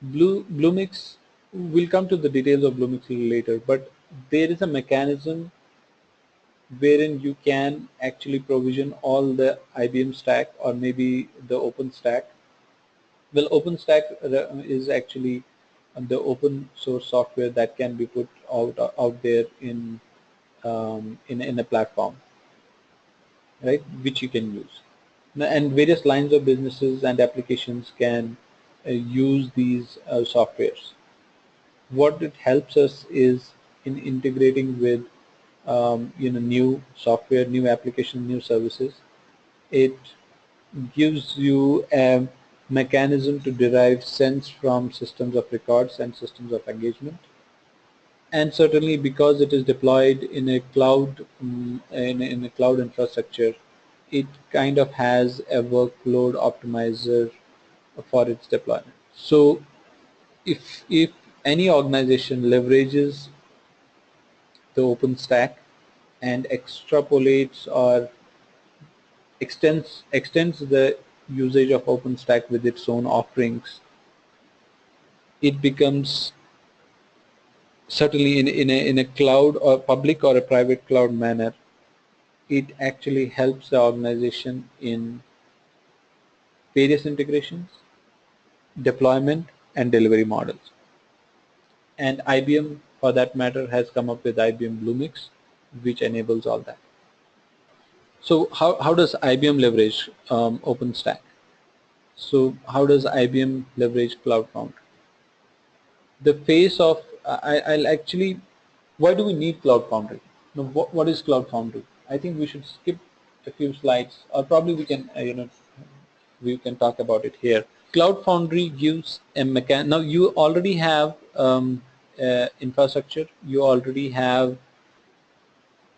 Bluemix, we'll come to the details of Bluemix later, but there is a mechanism wherein you can actually provision all the IBM stack or maybe the OpenStack. Well, OpenStack is actually the open source software that can be put out there in a platform, right, which you can use. And various lines of businesses and applications can use these softwares. What it helps us is in integrating with new software, new applications, new services. It gives you a mechanism to derive sense from systems of records and systems of engagement. And certainly because it is deployed in a cloud, in a cloud infrastructure, it kind of has a workload optimizer for its deployment. So if any organization leverages the OpenStack and extrapolates or extends the usage of OpenStack with its own offerings, it becomes certainly in a cloud or public or a private cloud manner, it actually helps the organization in various integrations, deployment, and delivery models. And IBM, for that matter, has come up with IBM Bluemix, which enables all that. So how does IBM leverage OpenStack? So how does IBM leverage Cloud Foundry? The face of, I'll actually, why do we need Cloud Foundry? Now, what is Cloud Foundry? I think we should skip a few slides, or probably we can, we can talk about it here. Cloud Foundry gives a now you already have infrastructure, you already have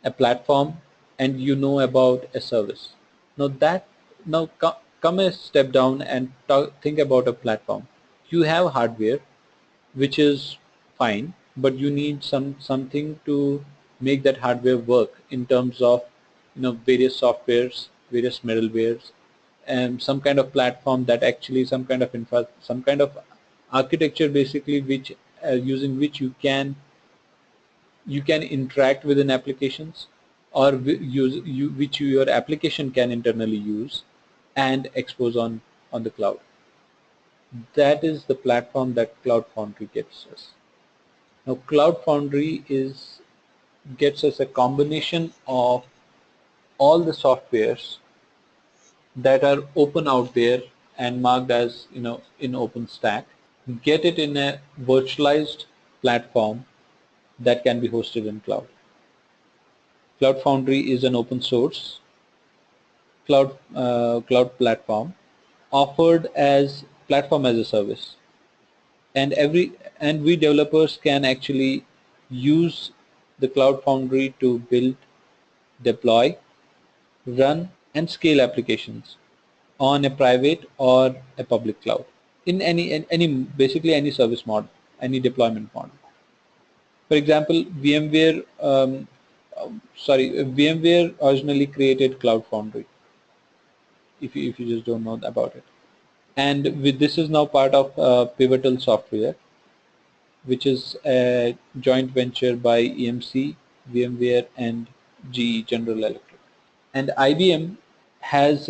a platform, and you know about a service. Now come a step down and think about a platform. You have hardware, which is fine, but you need something to make that hardware work in terms of various softwares, various middlewares, and some kind of platform that actually some kind of some kind of architecture basically which using which you can interact within applications, or which your application can internally use and expose on the cloud. That is the platform that Cloud Foundry gets us. Now Cloud Foundry gets us a combination of all the softwares that are open out there and marked as in Openstack, get it in a virtualized platform that can be hosted in cloud. Cloud Foundry is an open source cloud platform offered as platform as a service, and we developers can actually use the Cloud Foundry to build, deploy, run and scale applications on a private or a public cloud in any basically any service model, any deployment model. For example, VMware originally created Cloud Foundry, if you just don't know about it. And this is now part of Pivotal Software, which is a joint venture by EMC, VMware and GE, General Electric. And IBM has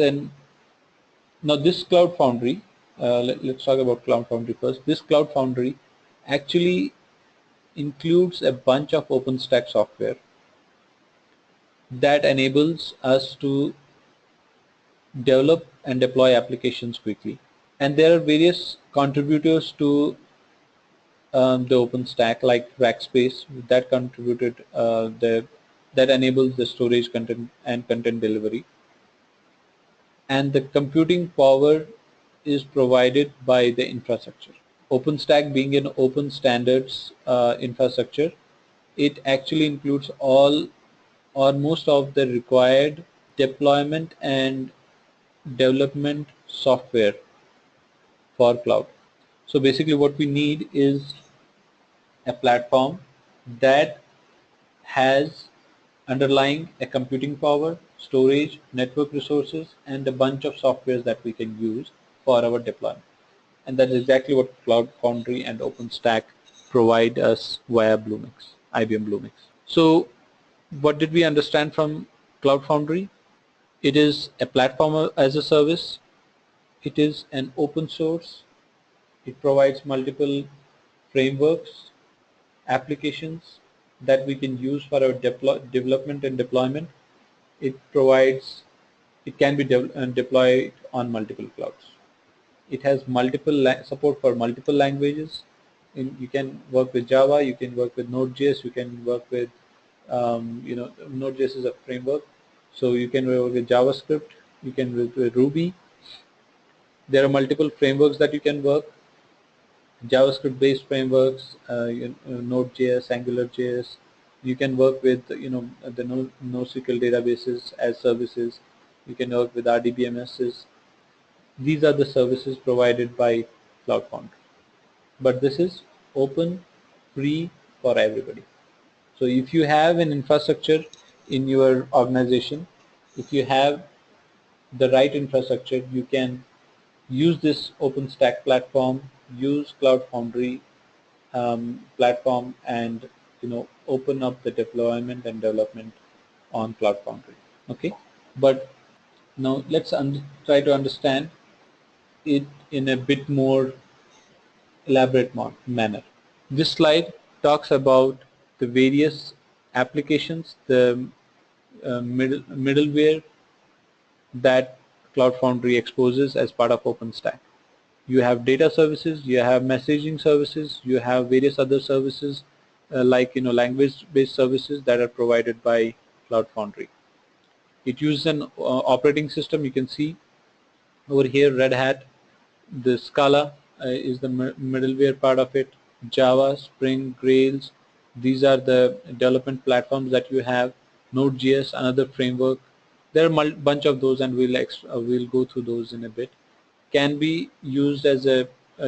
now this Cloud Foundry, let's talk about Cloud Foundry first. This Cloud Foundry actually includes a bunch of OpenStack software that enables us to develop and deploy applications quickly. And there are various contributors to the OpenStack, like Rackspace, that contributed that enables the storage content and content delivery. And the computing power is provided by the infrastructure. OpenStack being an open standards infrastructure, it actually includes all or most of the required deployment and development software for cloud. So basically what we need is a platform that has underlying a computing power, storage, network resources, and a bunch of softwares that we can use for our deployment. And that is exactly what Cloud Foundry and OpenStack provide us via Bluemix, IBM Bluemix. So what did we understand from Cloud Foundry? It is a platform as a service. It is an open source. It provides multiple frameworks, applications that we can use for our development and deployment. It can be deployed on multiple clouds. It has support for multiple languages. You can work with Java, you can work with Node.js, you can work with Node.js is a framework, so you can work with JavaScript, you can work with Ruby. There are multiple frameworks that you can work. JavaScript based frameworks, Node.js, AngularJS. You can work with the NoSQL databases as services. You can work with RDBMSs. These are the services provided by Cloud Foundry. But this is open, free for everybody. So if you have an infrastructure in your organization, if you have the right infrastructure, you can use this OpenStack platform, use Cloud Foundry platform, and open up the deployment and development on Cloud Foundry. Okay, but now let's try to understand it in a bit more elaborate manner. This slide talks about the various applications, the middleware that Cloud Foundry exposes as part of OpenStack. You have data services, you have messaging services, you have various other services like language-based services that are provided by Cloud Foundry. It uses an operating system. You can see over here Red Hat, the Scala is the middleware part of it, Java, Spring, Rails. These are the development platforms that you have. Node.js, another framework. There are a bunch of those, and we'll go through those in a bit. Can be used as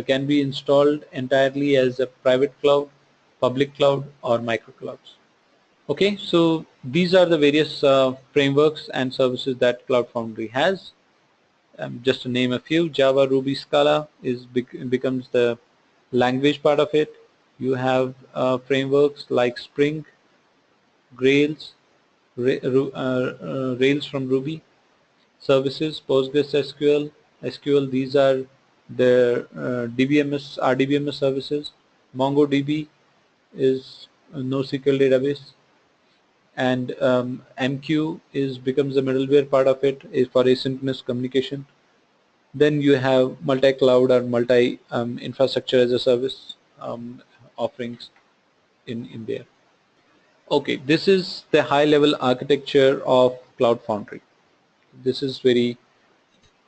can be installed entirely as a private cloud, public cloud, or micro clouds. Okay, so these are the various frameworks and services that Cloud Foundry has. Just to name a few, Java, Ruby, Scala becomes the language part of it. You have frameworks like Spring, Rails, Rails from Ruby, services, PostgreSQL, SQL. These are the DBMS, RDBMS services. MongoDB is a NoSQL database, and MQ becomes the middleware part of it, is for asynchronous communication. Then you have multi-cloud or multi-infrastructure as a service offerings in there. Okay, this is the high-level architecture of Cloud Foundry. This is very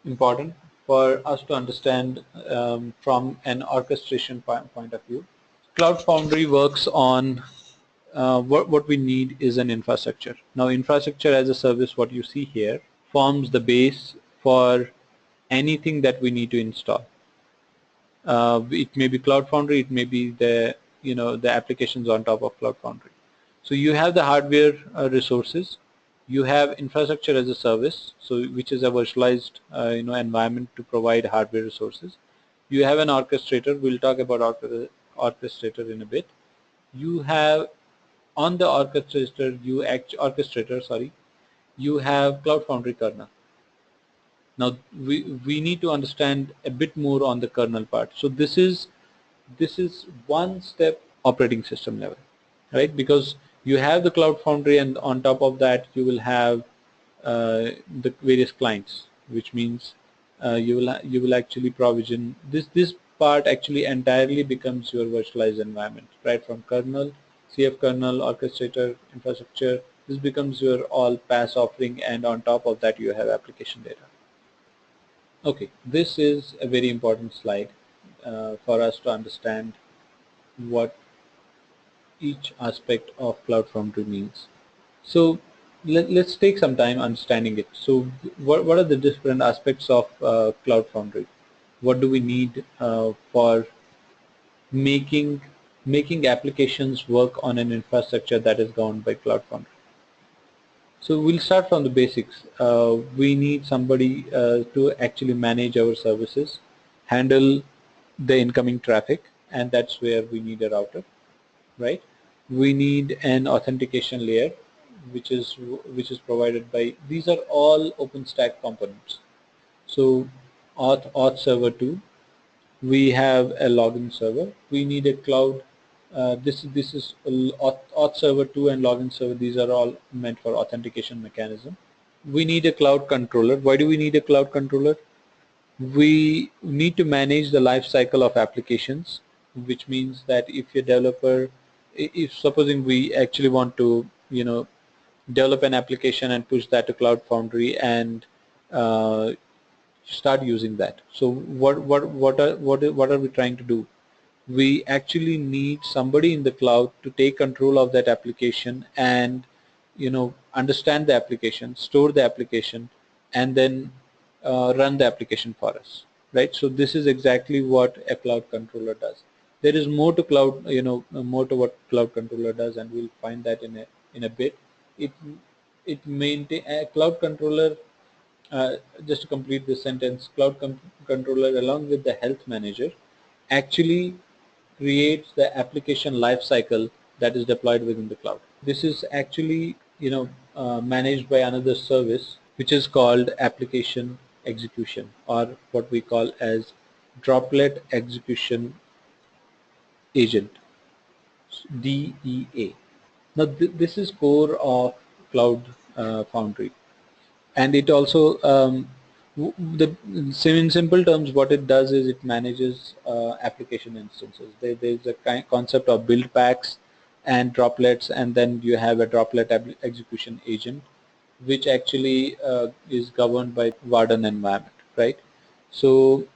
important for us to understand from an orchestration point of view. Cloud Foundry works on what we need is an infrastructure. Now, infrastructure as a service, what you see here, forms the base for anything that we need to install. It may be Cloud Foundry, it may be the applications on top of Cloud Foundry. So you have the hardware resources, you have infrastructure as a service, so which is a virtualized environment to provide hardware resources. You have an orchestrator. We'll talk about orchestrator in a bit. You have on the orchestrator, you have Cloud Foundry kernel. Now we need to understand a bit more on the kernel part. So this is one step operating system level, right? Because you have the Cloud Foundry, and on top of that you will have the various clients, which means you will actually provision this part actually entirely becomes your virtualized environment, right? From kernel, CF kernel, orchestrator, infrastructure, this becomes your all PaaS offering, and on top of that you have application data. Okay, this is a very important slide for us to understand what each aspect of Cloud Foundry means. So let's take some time understanding it. So what are the different aspects of Cloud Foundry? What do we need for making applications work on an infrastructure that is governed by Cloud Foundry? So we'll start from the basics. We need somebody to actually manage our services, handle the incoming traffic, and that's where we need a router, right? We need an authentication layer, which is provided by, these are all Openstack components. So auth server 2, we have a login server. We need a cloud. This is auth server 2 and login server. These are all meant for authentication mechanism. We need a cloud controller. Why do we need a cloud controller? We need to manage the life cycle of applications, which means that if your developer, if supposing we actually want to develop an application and push that to Cloud Foundry and start using that. So what are we trying to do? We actually need somebody in the cloud to take control of that application and understand the application, store the application, and then run the application for us, right? So this is exactly what a cloud controller does. There is more to cloud, more to what cloud controller does, and we'll find that in a bit. It maintain a cloud controller. Just to complete this sentence, cloud controller along with the health manager actually creates the application lifecycle that is deployed within the cloud. This is actually managed by another service which is called application execution, or what we call as droplet execution agent, DEA. Now this is core of Cloud Foundry, and it also in simple terms what it does is it manages application instances. There's a concept of build packs and droplets, and then you have a droplet execution agent which actually is governed by Warden environment, right? So,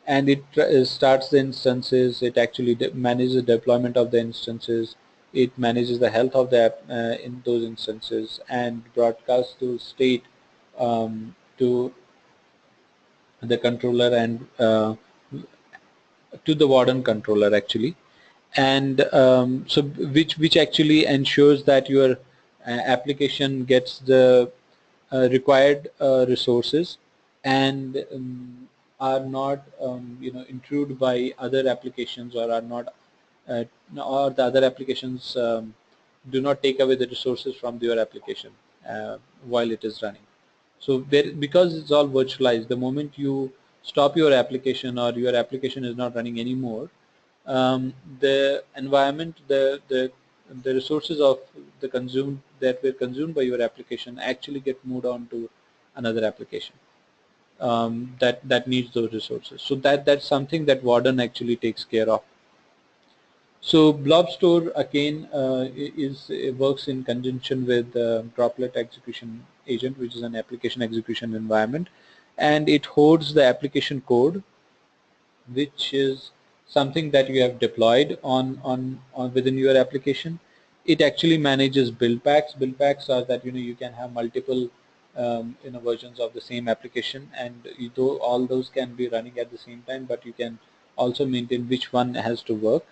and it starts the instances, it actually manages the deployment of the instances, it manages the health of the app in those instances, and broadcasts to state to the controller and to the Warden controller actually, and so which actually ensures that your application gets the required resources and are not intruded by other applications, or are not uh, or the other applications do not take away the resources from your application while it is running. So because it's all virtualized, the moment you stop your application or your application is not running anymore, the environment, the resources of the consumed that were consumed by your application actually get moved on to another application that needs those resources. So that's something that Warden actually takes care of. So Blob Store again works in conjunction with Droplet Execution Agent, which is an application execution environment, and it holds the application code, which is something that you have deployed on within your application. It actually manages build packs. Build packs are that you can have multiple versions of the same application, and though all those can be running at the same time, but you can also maintain which one has to work.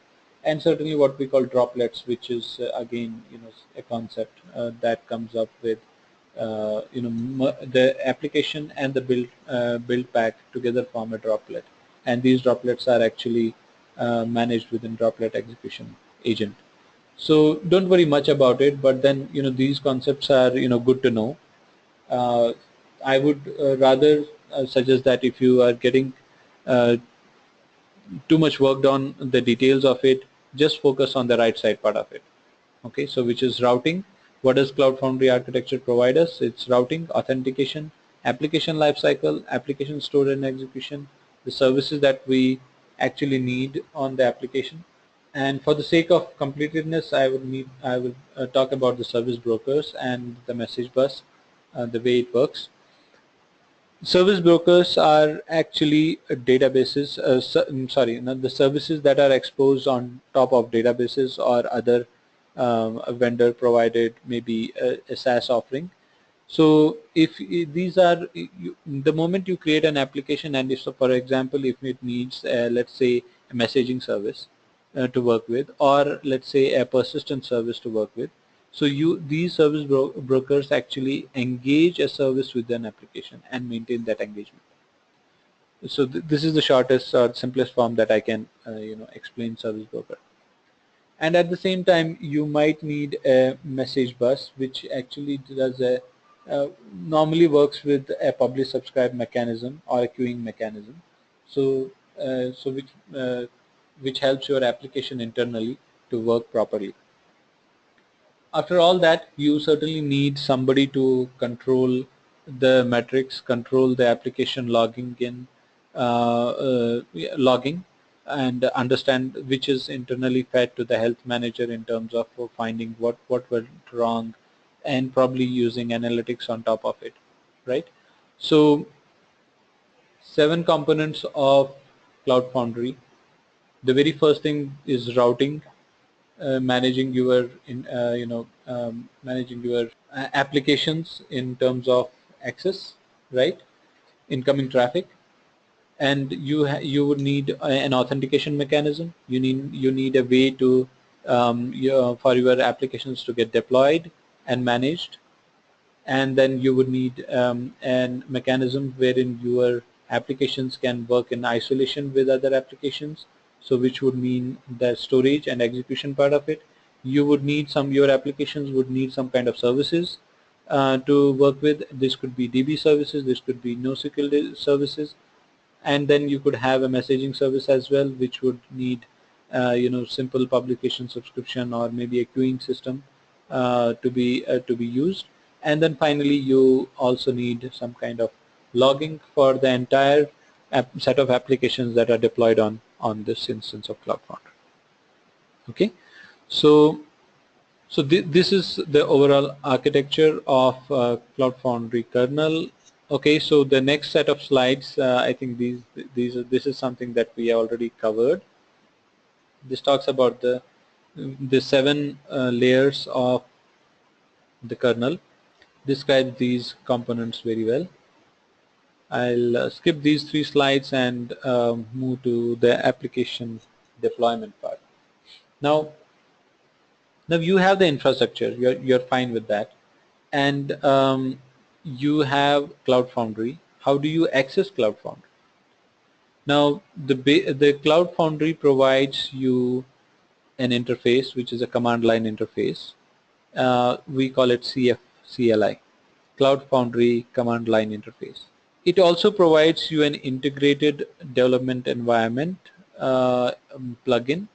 And certainly what we call droplets, which is again a concept that comes up with the application and the build pack together form a droplet, and these droplets are actually managed within Droplet Execution Agent. So don't worry much about it, but then these concepts are good to know. uh, I would rather suggest that if you are getting uh, too much worked on the details of it, just focus on the right side part of it. Okay, so which is routing. What does Cloud Foundry architecture provide us? It's routing, authentication, application lifecycle, application storage and execution, the services that we actually need on the application. And for the sake of completedness, I will talk about the service brokers and the message bus, the way it works. Service brokers are actually databases, the services that are exposed on top of databases or other vendor provided, maybe a SaaS offering. So if these are, the moment you create an application, and if, so for example, if it needs, let's say, a messaging service to work with, or let's say a persistent service to work with, so these service brokers actually engage a service with an application and maintain that engagement. So this is the shortest or simplest form that I can explain service broker. And at the same time, you might need a message bus, which actually does normally works with a publish subscribe mechanism or a queuing mechanism. So which helps your application internally to work properly. After all that, you certainly need somebody to control the metrics, control the application logging in, logging, and understand which is internally fed to the health manager in terms of finding what went wrong, and probably using analytics on top of it, right? So 7 components of Cloud Foundry. The very first thing is routing, managing your managing your applications in terms of access, right, incoming traffic. And you would need an authentication mechanism. You need a way to for your applications to get deployed and managed. And then you would need an mechanism wherein your applications can work in isolation with other applications, so which would mean the storage and execution part of it. You would need your applications would need some kind of services to work with. This could be DB services, this could be NoSQL services, and then you could have a messaging service as well, which would need simple publication subscription, or maybe a queuing system to be used. And then finally, you also need some kind of logging for the entire set of applications that are deployed on this instance of Cloud Foundry. Okay, so this is the overall architecture of Cloud Foundry kernel. Okay, so the next set of slides, I think this is something that we already covered. This talks about the 7 layers of the kernel. Describes these components very well. I'll skip these 3 slides and move to the application deployment part. Now, you have the infrastructure. You're fine with that, and you have Cloud Foundry. How do you access Cloud Foundry? Now, the Cloud Foundry provides you an interface, which is a command line interface. We call it CLI, Cloud Foundry Command Line Interface. It also provides you an integrated development environment plugin,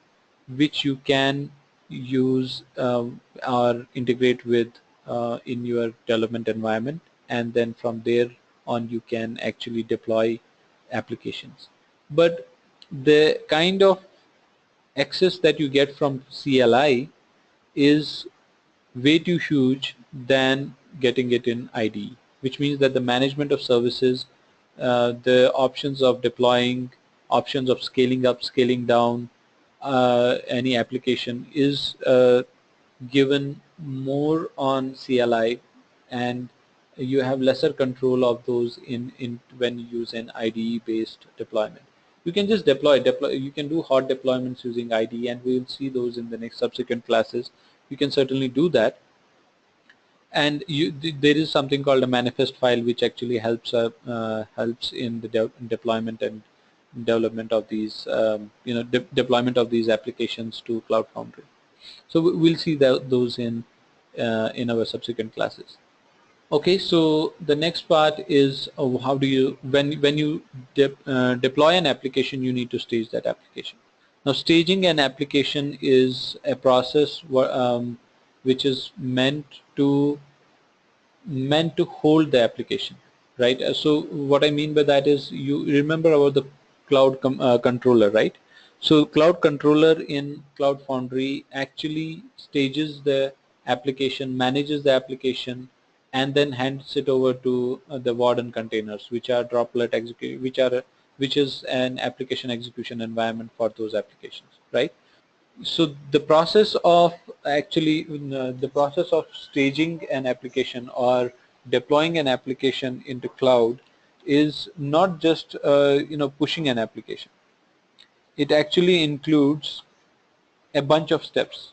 which you can use or integrate with in your development environment, and then from there on you can actually deploy applications. But the kind of access that you get from CLI is way too huge than getting it in IDE, which means that the management of services, the options of deploying, options of scaling up, scaling down any application is given more on CLI, and you have lesser control of those in when you use an IDE based deployment. You can just deploy, you can do hot deployments using IDE, and we will see those in the next subsequent classes. You can certainly do that, and there is something called a manifest file which actually helps in the deployment and development of these deployment of these applications to Cloud Foundry. So we'll see those in our subsequent classes. Okay, so the next part is how do you, when you deploy an application, you need to stage that application. Now, staging an application is a process which is meant to hold the application, right? So what I mean by that is, you remember about the cloud controller, right? So cloud controller in Cloud Foundry actually stages the application, manages the application, and then hands it over to the warden containers, which are droplet execute, which is an application execution environment for those applications, right? So the process of the process of staging an application or deploying an application into cloud is not just pushing an application. It actually includes a bunch of steps.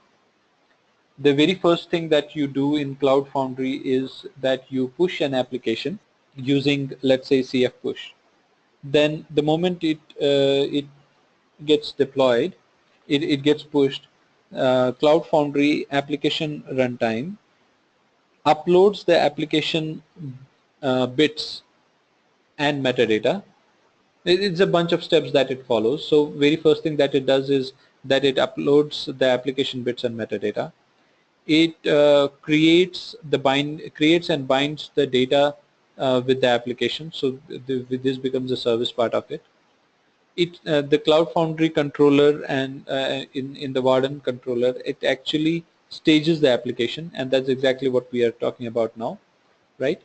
The very first thing that you do in Cloud Foundry is that you push an application using, let's say, CF push. Then the moment it gets deployed, it gets pushed. Cloud Foundry application runtime uploads the application bits and metadata. It's a bunch of steps that it follows. So very first thing that it does is that it uploads the application bits and metadata. It creates and binds the data with the application. So this becomes a service part of it. The Cloud Foundry controller and in the Warden controller, it actually stages the application, and that's exactly what we are talking about now, right?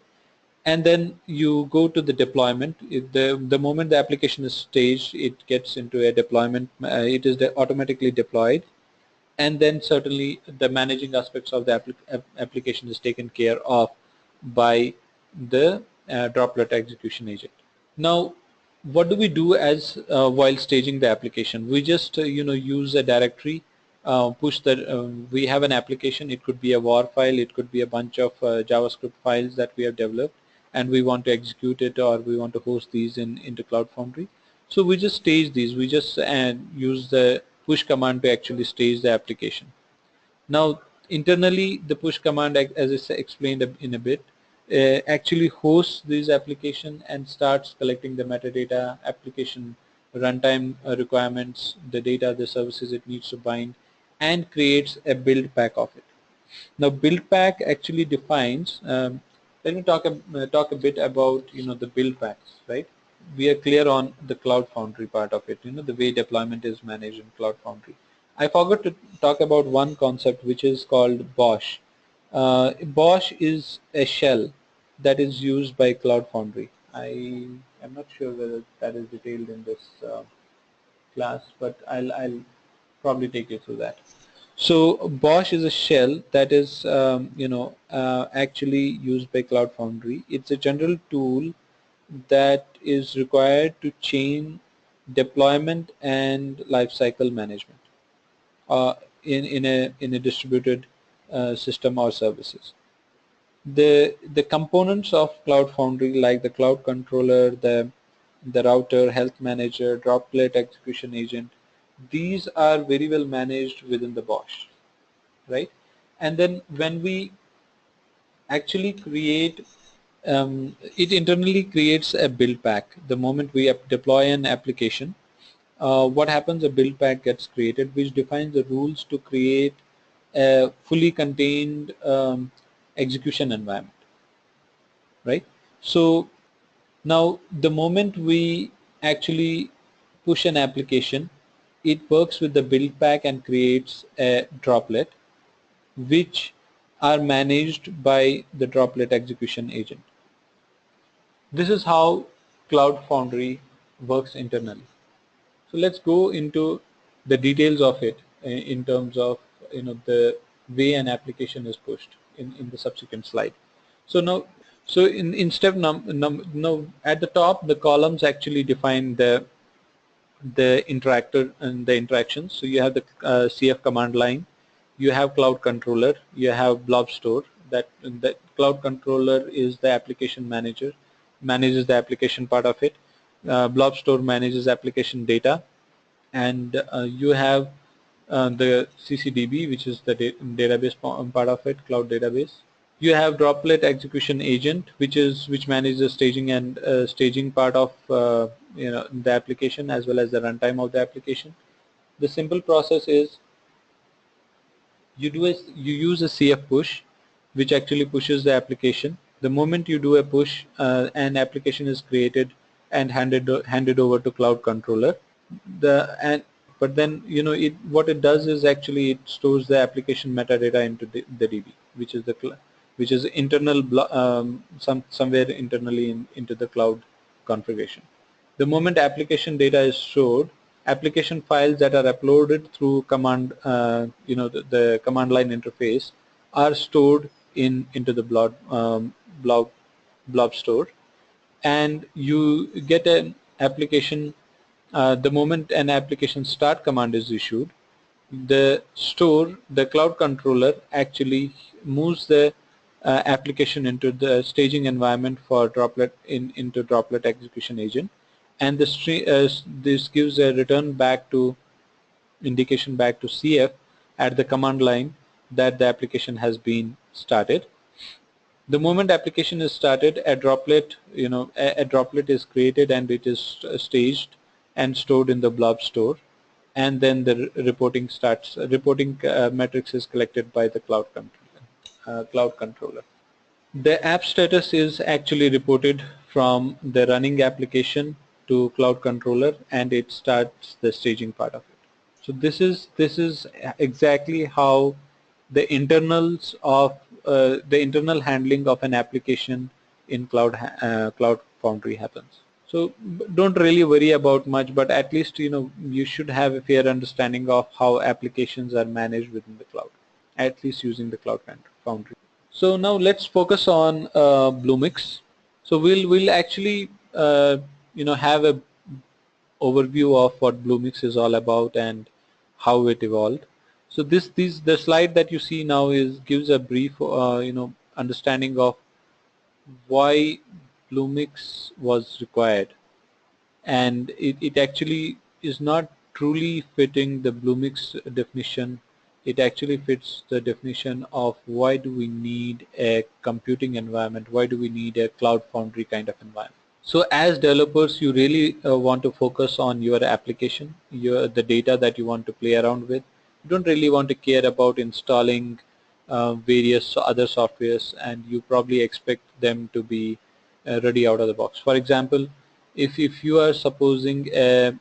And then you go to the deployment. The moment the application is staged, it gets into a deployment. It is automatically deployed, and then certainly the managing aspects of the application is taken care of by the droplet execution agent. Now, what do we do as while staging the application? We just use a directory, push the. We have an application. It could be a war file. It could be a bunch of JavaScript files that we have developed, and we want to execute it, or we want to host these into Cloud Foundry. So we just stage these. We just use the push command to actually stage the application. Now, internally, the push command, as I explained in a bit, actually hosts this application and starts collecting the metadata, application runtime requirements, the data, the services it needs to bind, and creates a build pack of it. Now, build pack actually defines. Let me talk a bit about the build packs, right? We are clear on the Cloud Foundry part of it, the way deployment is managed in Cloud Foundry. I forgot to talk about one concept which is called BOSH. BOSH is a shell that is used by Cloud Foundry. I am not sure whether that is detailed in this class, but I'll probably take you through that. So BOSH is a shell that is actually used by Cloud Foundry. It's a general tool that is required to chain deployment and lifecycle management. in a distributed system or services. The components of Cloud Foundry, like the cloud controller, the router, health manager, droplet execution agent, these are very well managed within the BOSH, right? And then when we actually create, it internally creates a build pack. The moment we deploy an application, what happens, a build pack gets created which defines the rules to create a fully contained execution environment, right? So now the moment we actually push an application, it works with the build pack and creates a droplet which are managed by the droplet execution agent. This is how Cloud Foundry works internally. So let's go into the details of it in terms of the way an application is pushed in the subsequent slide. So now, so in step no, at the top, the columns actually define the interactor and the interactions. So you have the CF command line, you have cloud controller, you have blob store. That cloud controller is the application manager, manages the application part of it. Blob store manages application data, and you have the CCDB, which is the database part of it, cloud database. You have droplet execution agent, which manages the staging and staging part of the application as well as the runtime of the application. The simple process is you use a CF push, which actually pushes the application. The moment you do a push, an application is created and handed over to cloud controller. But then what it does is actually it stores the application metadata into the DB, which is internal somewhere internally into the cloud configuration. The moment application data is stored, application files that are uploaded through command the command line interface are stored into the blob store, and you get an application. The moment an application start command is issued, the cloud controller actually moves the application into the staging environment for droplet into droplet execution agent, and this gives a return back to indication back to CF at the command line that the application has been started. The moment application is started, a droplet, a droplet is created and it is staged and stored in the blob store, and then the reporting starts. Reporting metrics is collected by the cloud controller. The app status is actually reported from the running application to cloud controller, and it starts the staging part of it. So this is exactly how the internals of the internal handling of an application in Cloud Foundry happens. So don't really worry about much, but at least you should have a fair understanding of how applications are managed within the cloud, at least using the Cloud Foundry. So now let's focus on Bluemix. So we'll actually have a overview of what Bluemix is all about and how it evolved. So the slide that you see now gives a brief understanding of why Bluemix was required, and it actually is not truly fitting the Bluemix definition. It actually fits the definition of why do we need a computing environment, why do we need a Cloud Foundry kind of environment. So as developers, you really want to focus on your application, the data that you want to play around with. You don't really want to care about installing various other softwares, and you probably expect them to be ready out of the box. For example, if you are supposing a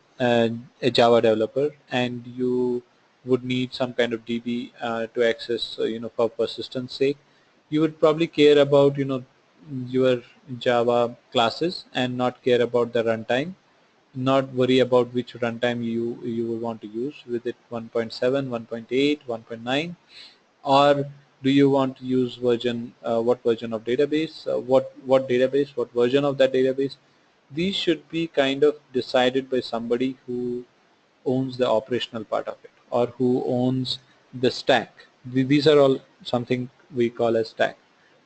Java developer and you would need some kind of DB to access, for persistence sake, you would probably care about your Java classes and not care about the runtime, not worry about which runtime you will want to use, with it 1.7, 1.8, 1.9, or do you want to use what version of database, what database, what version of that database. These should be kind of decided by somebody who owns the operational part of it, or who owns the stack. These are all something we call as stack.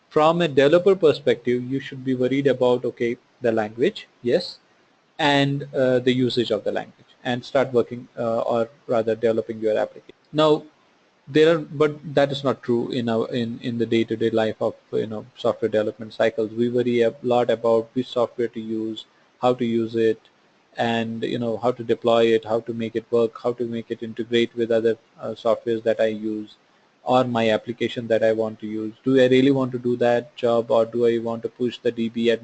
From a developer perspective, you should be worried about, okay, the language, yes, and the usage of the language, and start working or rather developing your application. Now, but that is not true in our in the day-to-day life of software development cycles. We worry a lot about which software to use, how to use it, and how to deploy it, how to make it work, how to make it integrate with other softwares that I use, or my application that I want to use. Do I really want to do that job, or do I want to push the DB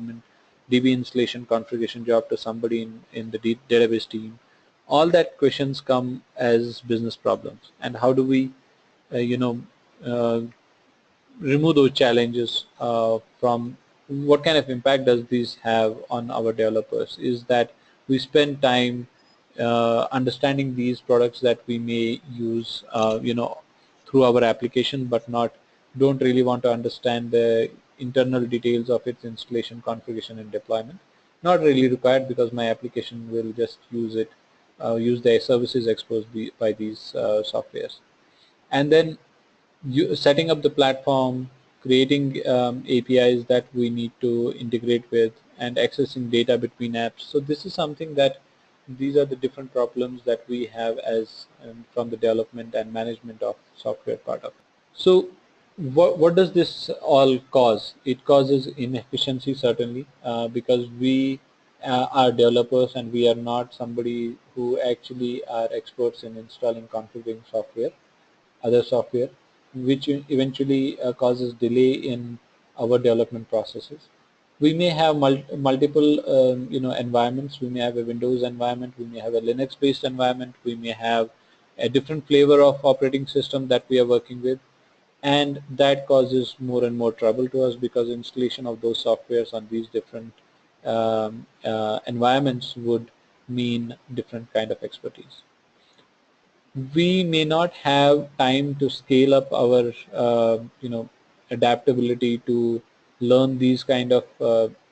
installation configuration job to somebody in the database team? All that questions come as business problems, and how do we uh, you know uh, remove those challenges from. What kind of impact does this have on our developers is that we spend time understanding these products that we may use through our application, but don't really want to understand the internal details of its installation, configuration, and deployment. Not really required, because my application will just use the services exposed by these softwares. And then setting up the platform, creating APIs that we need to integrate with, and accessing data between apps. So this is something that these are the different problems that we have as from the development and management of software part of it. So what does this all cause? It causes inefficiency, certainly, because we are developers, and we are not somebody who actually are experts in installing, configuring other software, which eventually causes delay in our development processes. We may have multiple environments. We may have a Windows environment, we may have a Linux based environment, we may have a different flavor of operating system that we are working with, and that causes more and more trouble to us, because installation of those softwares on these different environments would mean different kind of expertise. We may not have time to scale up our adaptability to learn these kind of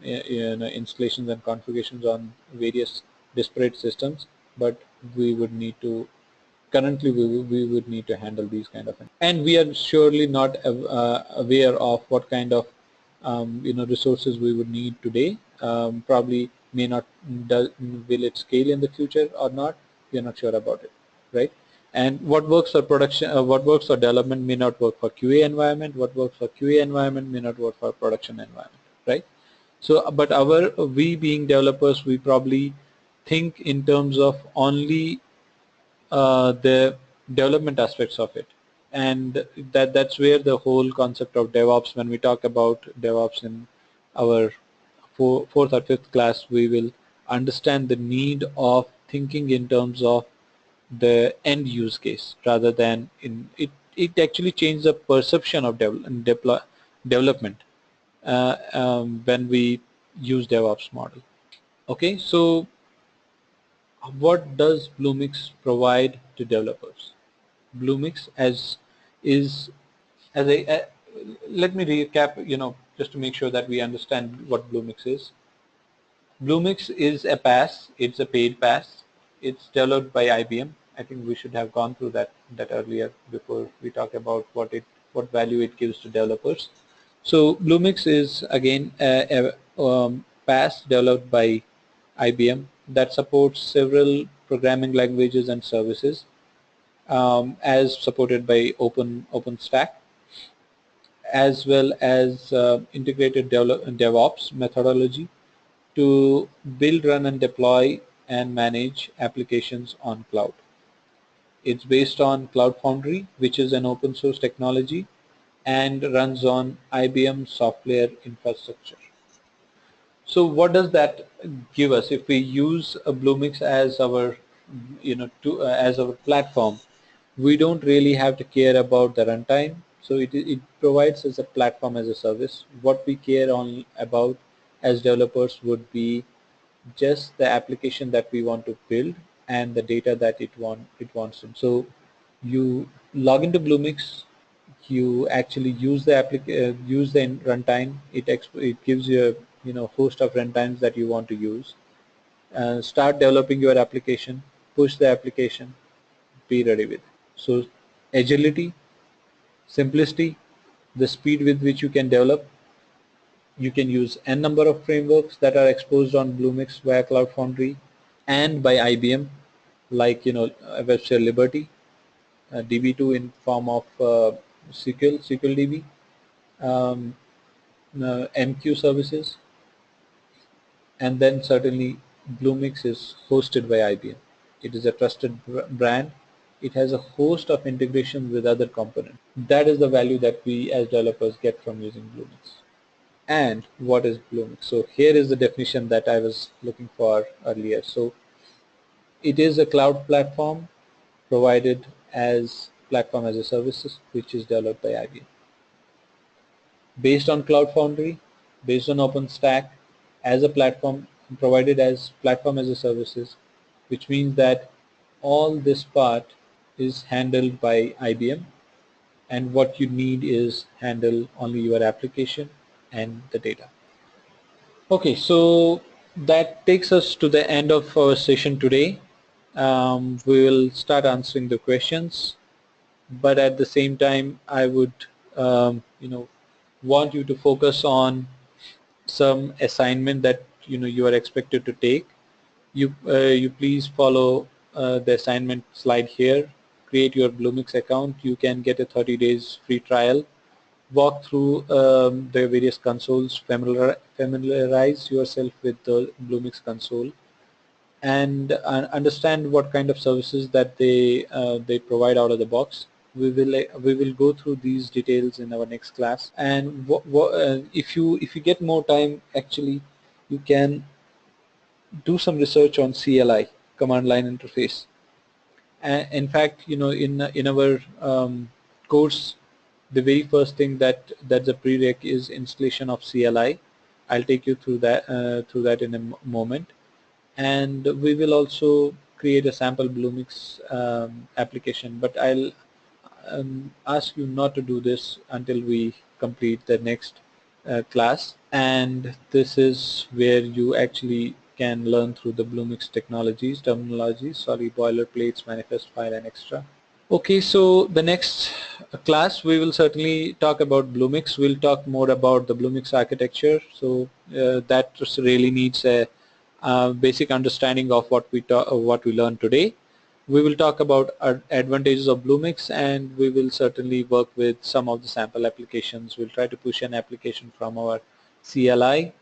installations and configurations on various disparate systems, but we would need to currently we would need to handle these kind of things. And we are surely not aware of what kind of resources we would need today. Probably may not will it scale in the future or not. We are not sure about it, right? And what works for production, what works for development may not work for QA environment. What works for QA environment may not work for production environment, right? So, but we being developers, we probably think in terms of only the development aspects of it, and that's where the whole concept of DevOps. When we talk about DevOps in our fourth or fifth class, we will understand the need of thinking in terms of the end use case rather than in it. It actually changes the perception of development when we use DevOps model. Okay, so what does Bluemix provide to developers? Bluemix is as a let me recap, just to make sure that we understand what Bluemix is. Bluemix is a PaaS. It's a paid PaaS. It's developed by IBM. I think we should have gone through that earlier before we talk about what value it gives to developers. So Bluemix is again a PaaS developed by IBM that supports several programming languages and services, as supported by Openstack, as well as integrated DevOps methodology to build, run, and deploy and manage applications on cloud. It's based on Cloud Foundry, which is an open source technology and runs on IBM software infrastructure. So what does that give us if we use a Bluemix as our as our platform? We don't really have to care about the runtime. So it provides us a platform as a service. What we care on about as developers would be just the application that we want to build and the data that it wants to. So you log into Bluemix, you actually use the runtime. It gives you a host of runtimes that you want to use. Start developing your application, push the application, be ready with it. So agility, simplicity, the speed with which you can develop. You can use n number of frameworks that are exposed on Bluemix via Cloud Foundry and by IBM, like WebSphere Liberty, DB2 in form of SQL DB, um, MQ services, and then certainly Bluemix is hosted by IBM. It is a trusted brand. It has a host of integrations with other components. That is the value that we as developers get from using Bluemix. And what is Bluemix? So here is the definition that I was looking for earlier. So it is a cloud platform provided as platform as a service, which is developed by IBM. Based on Cloud Foundry, based on Openstack, as a platform, provided as platform as a services, which means that all this part is handled by IBM, and what you need is handle only your application and the data. Okay, so that takes us to the end of our session today. We will start answering the questions, but at the same time I would want you to focus on some assignment that you are expected to take. You please follow the assignment slide here. Create your Bluemix account. You can get a 30 days free trial. Walk through the various consoles, familiarize yourself with the Bluemix console, and understand what kind of services that they provide out of the box. We will go through these details in our next class. And if you get more time, actually, you can do some research on CLI, command line interface. In fact, in our course, the very first thing that's a prereq is installation of CLI. I'll take you through that in a moment, and we will also create a sample Bluemix application. But I'll ask you not to do this until we complete the next class, and this is where you actually can learn through the Bluemix technologies, terminologies, sorry, boilerplates, manifest file, and extra. Okay, so the next class we will certainly talk about Bluemix. We'll talk more about the Bluemix architecture. So that just really needs a basic understanding of what we learned today. We will talk about advantages of Bluemix, and we will certainly work with some of the sample applications. We'll try to push an application from our CLI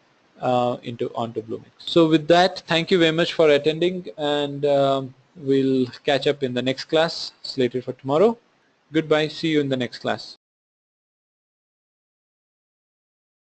onto Bluemix. So with that, thank you very much for attending, and we'll catch up in the next class slated for tomorrow. Goodbye. See you in the next class.